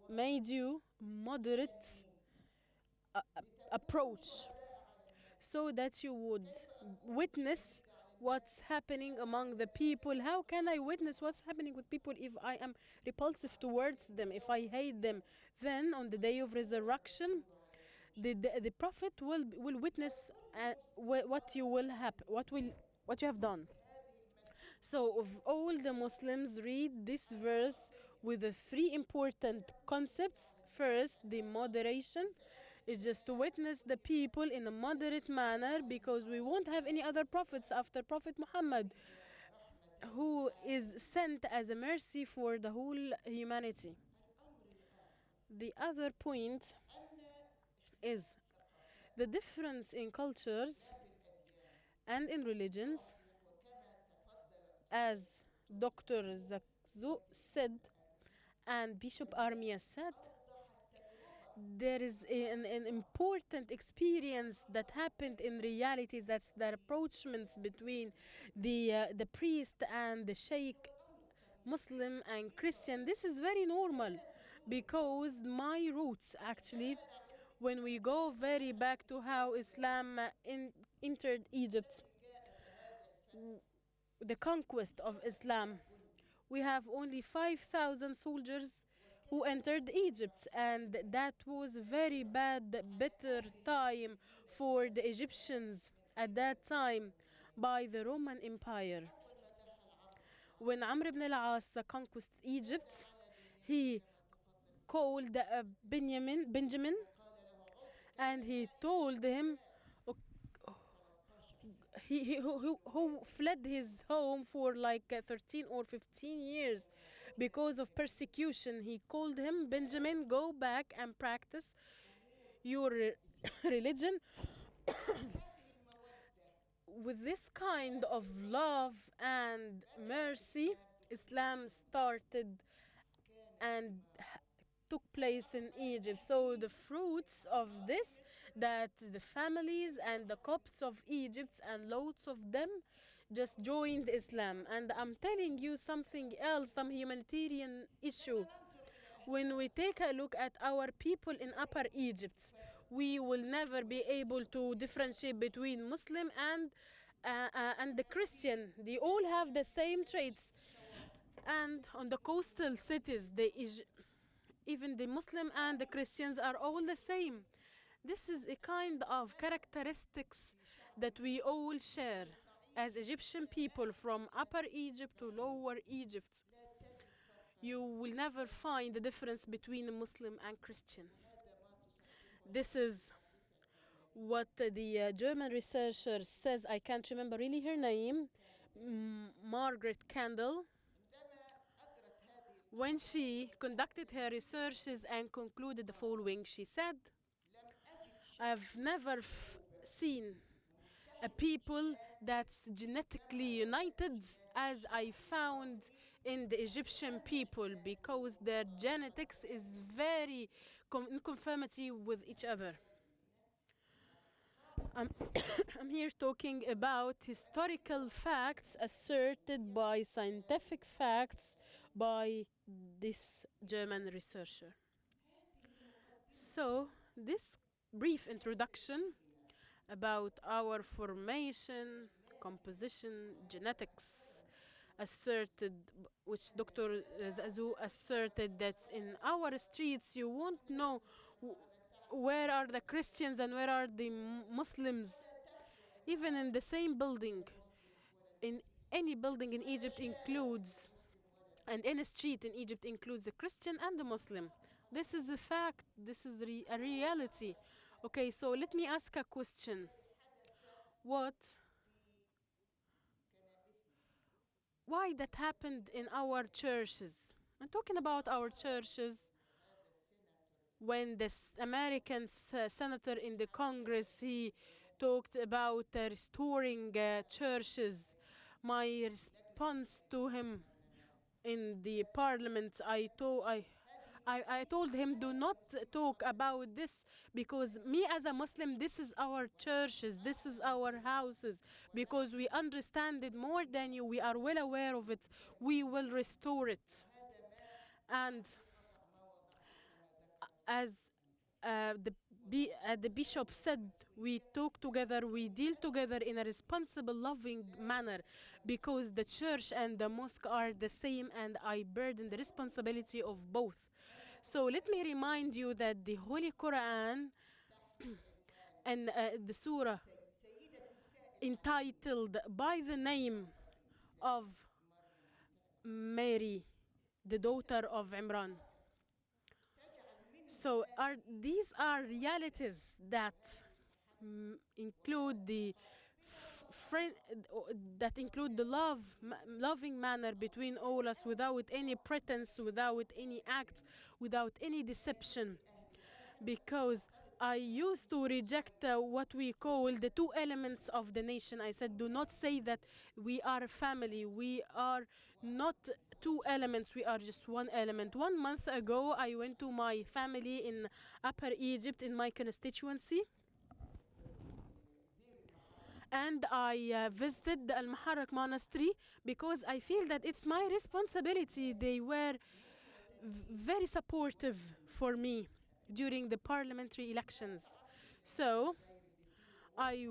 made you moderate approach so that you would witness what's happening among the people. How can I witness what's happening with people if I am repulsive towards them, if I hate them? Then on the day of resurrection, the prophet will witness what you will happen, what you have done. So of all the Muslims read this verse with the three important concepts. First, the moderation is just to witness the people in a moderate manner, because we won't have any other prophets after Prophet Muhammad, who is sent as a mercy for the whole humanity. The other point is the difference in cultures and in religions. As Dr. Zakzouk said and Bishop Ermia said, there is an important experience that happened in reality. That's the approachments between the priest and the sheikh, Muslim and Christian. This is very normal, because my roots actually, when we go very back to how Islam entered Egypt, the conquest of Islam, we have only 5,000 soldiers who entered Egypt, and that was a very bad, bitter time for the Egyptians at that time by the Roman Empire. When Amr ibn al-As conquered Egypt, he called Benjamin, and he told him, who fled his home for like 13 or 15 years because of persecution. He called him, Benjamin, go back and practice your religion with this kind of love and mercy, Islam started and took place in Egypt. So the fruits of this, that the families and the Copts of Egypt and loads of them just joined Islam. And I'm telling you something else, some humanitarian issue. When we take a look at our people in Upper Egypt, we will never be able to differentiate between Muslim and the Christian. They all have the same traits. And on the coastal cities, even the Muslim and the Christians are all the same. This is a kind of characteristics that we all share as Egyptian people from Upper Egypt to Lower Egypt. You will never find the difference between a Muslim and Christian. This is what the German researcher says. I can't remember really her name, Margaret Kendall. When she conducted her researches and concluded the following, she said, I've never seen a people that's genetically united as I found in the Egyptian people, because their genetics is very in conformity with each other. I'm here talking about historical facts asserted by scientific facts by this German researcher. So, this brief introduction about our formation, composition, genetics, asserted, which Dr. Zakzouk asserted that in our streets you won't know where are the Christians and where are the Muslims. Even in the same building, in any building in Egypt includes, and any street in Egypt includes a Christian and a Muslim. This is a fact, this is a reality. Okay, so let me ask a question. Why that happened in our churches? I'm talking about our churches. When this American senator in the Congress, he talked about restoring churches, my response to him in the parliament, I told him, do not talk about this, because me as a Muslim, this is our churches, this is our houses, because we understand it more than you, we are well aware of it, we will restore it. And as the bishop said, we talk together, we deal together in a responsible, loving manner, because the church and the mosque are the same, and I burden the responsibility of both. So let me remind you that the Holy Quran and the surah entitled by the name of Mary, the daughter of Imran. So these are realities that include the loving manner between all us, without any pretense, without any act, without any deception. Because I used to reject what we call the two elements of the nation. I said, do not say that we are a family. We are not two elements, we are just one element. 1 month ago, I went to my family in Upper Egypt in my constituency. And I visited the Al-Muharrak monastery because I feel that it's my responsibility. They were very supportive for me during the parliamentary elections. So I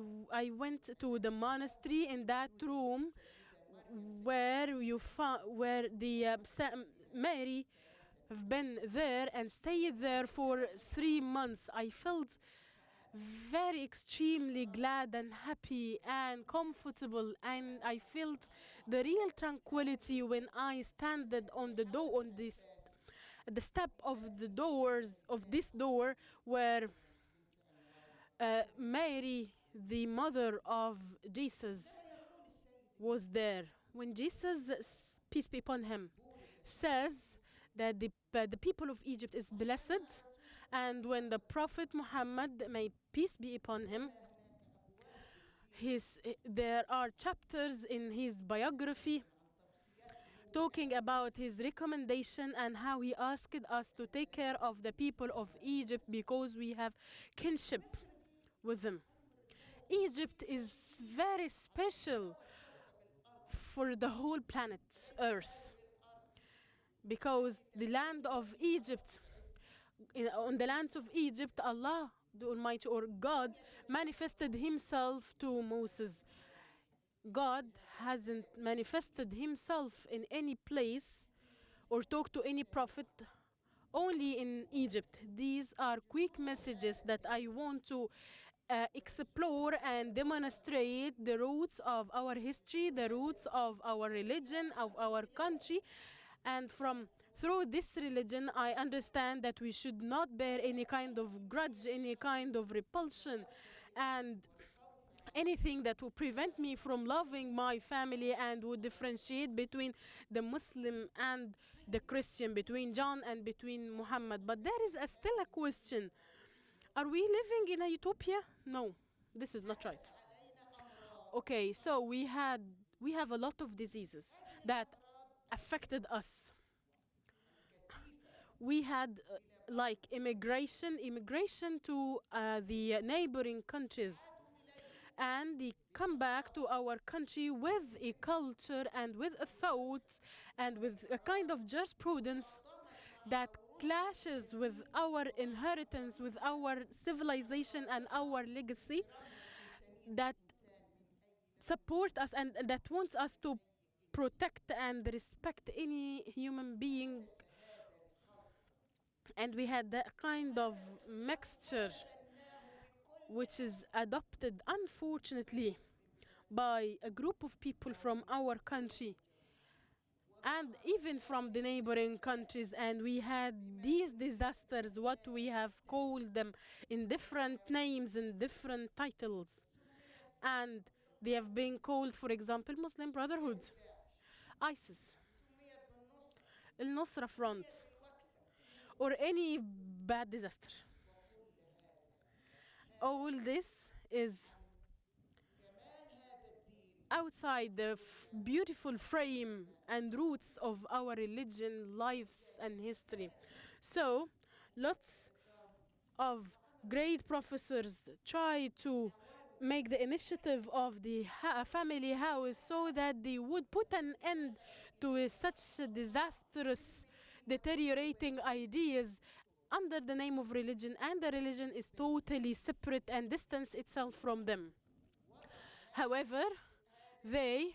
went to the monastery. In that room where the Mary have been there and stayed there for 3 months, I felt very extremely glad and happy and comfortable, and I felt the real tranquility when I standed on the door, on the step of the doors of this door, where Mary, the mother of Jesus, was there. When Jesus, peace be upon him, says that the people of Egypt is blessed, and when the Prophet Mohammed, may peace be upon him, There are chapters in his biography talking about his recommendation and how he asked us to take care of the people of Egypt because we have kinship with them. Egypt is very special for the whole planet Earth because the land of Egypt, on the lands of Egypt, Allah, the Almighty, or God, manifested himself to Moses. God hasn't manifested himself in any place or talked to any prophet, only in Egypt. These are quick messages that I want to explore and demonstrate the roots of our history, the roots of our religion, of our country. And through this religion, I understand that we should not bear any kind of grudge, any kind of repulsion, and anything that will prevent me from loving my family and would differentiate between the Muslim and the Christian, between John and between Muhammad. But there is still a question. Are we living in a utopia? No, this is not right. Okay, so we have a lot of diseases that affected us. We had like immigration to the neighboring countries. And they come back to our country with a culture and with a thought and with a kind of jurisprudence that clashes with our inheritance, with our civilization and our legacy, that support us and that wants us to protect and respect any human being. And we had that kind of mixture which is adopted, unfortunately, by a group of people from our country and even from the neighboring countries. And we had these disasters, what we have called them in different names and different titles. And they have been called, for example, Muslim Brotherhood, ISIS, Al-Nusra Front, or any bad disaster. All this is outside the beautiful frame and roots of our religion, lives, and history. So, lots of great professors try to make the initiative of the family house so that they would put an end to such disastrous, deteriorating ideas under the name of religion, and the religion is totally separate and distance itself from them. However, they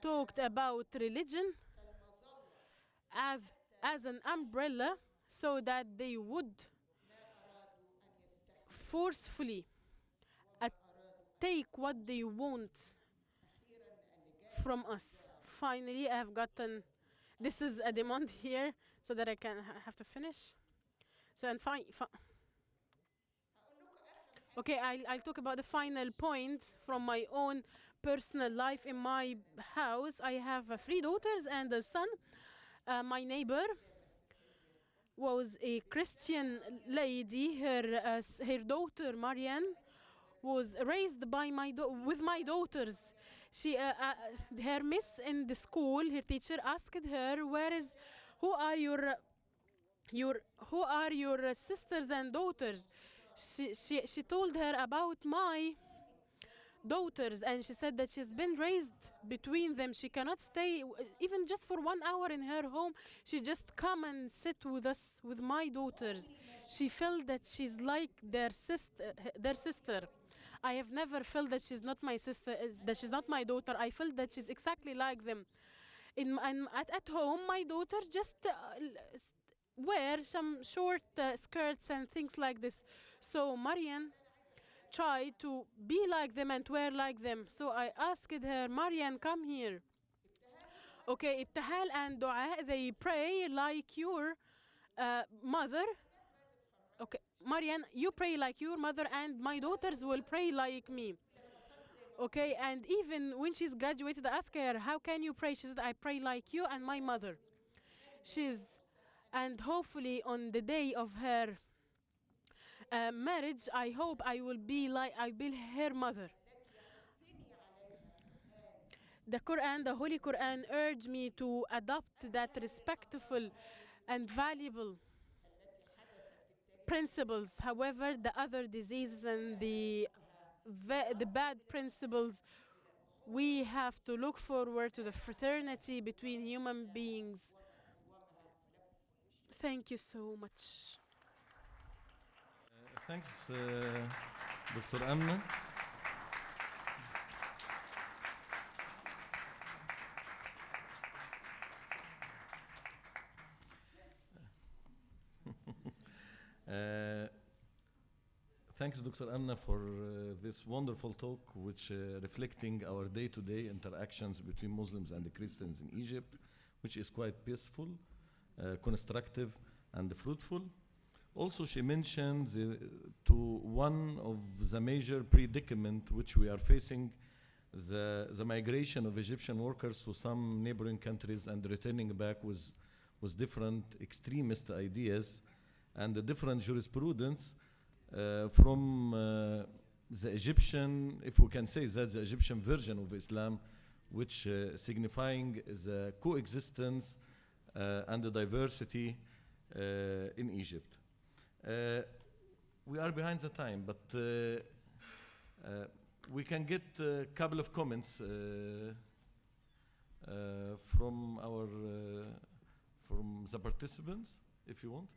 talked about religion as an umbrella so that they would forcefully take what they want from us. Finally, I have gotten, this is a demand here so that I can have to finish. So, and okay, I'll talk about the final point from my own personal life. In my house, I have 3 daughters and a son. My neighbor was a Christian lady. Her daughter, Marianne, was raised by with my daughters. She, her miss in the school, her teacher asked her, who are your sisters and daughters? She told her about my daughters, and she said that she's been raised between them. She cannot stay even just for 1 hour in her home. She just come and sit with us, with my daughters. She felt that she's like their sister. I have never felt that she's not my sister, that she's not my daughter. I felt that she's exactly like them. At home, my daughter just wear some short skirts and things like this. So Marianne tried to be like them and wear like them. So I asked her, Marianne, come here. Okay, Ibtihal and Dua, they pray like your mother. Okay, Marianne, you pray like your mother and my daughters will pray like me. Okay, and even when she's graduated, I asked her, how can you pray? She said, I pray like you and my mother. And hopefully on the day of her marriage, I hope I will be her mother. The Quran, the Holy Quran, urged me to adopt that respectful and valuable principles. However, the other diseases and the bad principles, we have to look forward to the fraternity between human beings. Thank you so much. Thanks, Dr. Amna. Thanks, Dr. Amna, for this wonderful talk, which reflecting our day-to-day interactions between Muslims and the Christians in Egypt, which is quite peaceful, constructive, and fruitful. Also, she mentioned to one of the major predicament which we are facing, the migration of Egyptian workers to some neighboring countries and returning back with different extremist ideas and the different jurisprudence from the Egyptian, if we can say that, the Egyptian version of Islam, which signifying the coexistence and the diversity in Egypt. We are behind the time, but we can get a couple of comments from the participants, if you want.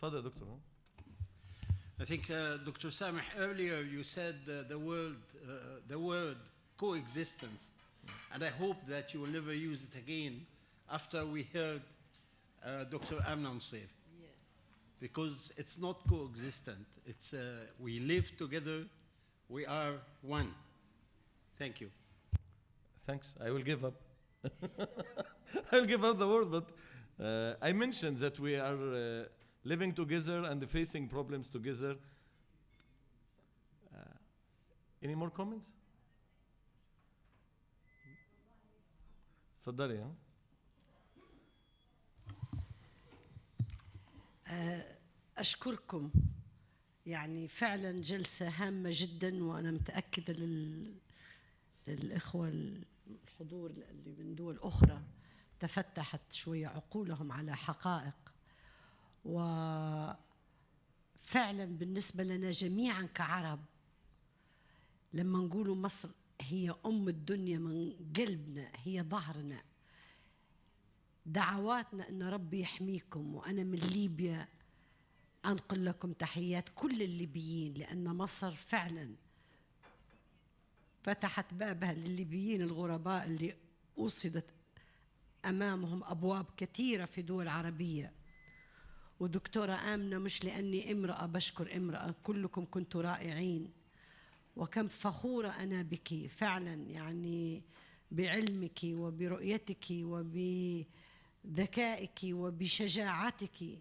Father, Doctor. I think, Dr. Sameh, earlier you said the word coexistence, and I hope that you will never use it again after we heard Dr. Amna say. Yes. Because it's not coexistent. It's we live together, we are one. Thank you. Thanks. I will give up. I will give up the word, but I mentioned that we are living together and facing problems together. Any more comments? تفضلي. أشكركم، يعني فعلا جلسة هامة جدا، وأنا متأكدة للإخوة الحضور اللي من دول أخرى تفتحت شوية عقولهم على حقائق. وفعلا بالنسبة لنا جميعا كعرب، لما نقولوا مصر هي أم الدنيا من قلبنا، هي ظهرنا، دعواتنا أن ربي يحميكم. وأنا من ليبيا أنقل لكم تحيات كل الليبيين، لأن مصر فعلا فتحت بابها للليبيين الغرباء اللي أوصدت أمامهم أبواب كثيرة في دول عربية. ودكتورة آمنة، مش لأني امرأة بشكر امرأة، كلكم كنتوا رائعين، وكم فخورة أنا بك فعلا، يعني بعلمك وبرؤيتك وبذكائك وبشجاعتك،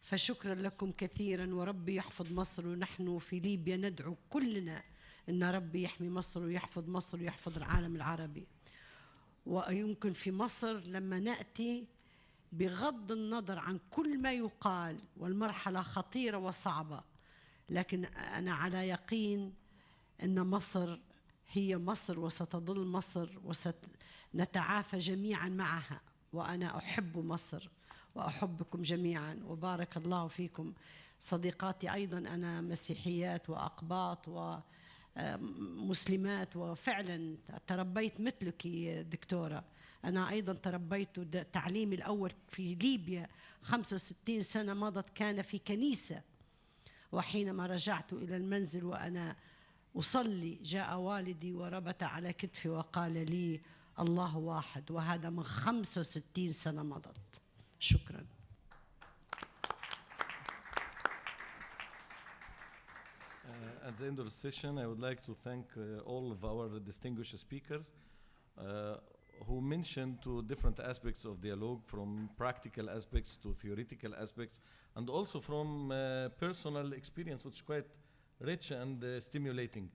فشكرا لكم كثيرا. وربي يحفظ مصر، ونحن في ليبيا ندعو كلنا أن ربي يحمي مصر ويحفظ مصر ويحفظ العالم العربي. ويمكن في مصر لما نأتي، بغض النظر عن كل ما يقال، والمرحلة خطيرة وصعبة، لكن أنا على يقين أن مصر هي مصر وستظل مصر، وسنتعافى جميعا معها. وأنا أحب مصر وأحبكم جميعا، وبارك الله فيكم. صديقاتي أيضا أنا مسيحيات وأقباط ومسلمات، وفعلا تربيت مثلك دكتورة. أنا أيضا تربيت، تعليمي الأول في ليبيا 65 سنة مضت كان في كنيسة، وحينما رجعت إلى المنزل وأنا أصلي، جاء والدي وربط على كتفي وقال لي الله واحد، وهذا من 65 سنة مضت. شكرا. At the end of the session, I would like to thank all of our distinguished speakers who mentioned two different aspects of dialogue, from practical aspects to theoretical aspects, and also from personal experience, which is quite rich and stimulating.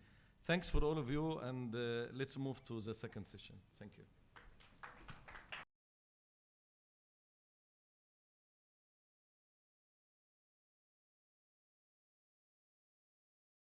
Thanks for all of you, and let's move to the second session. Thank you.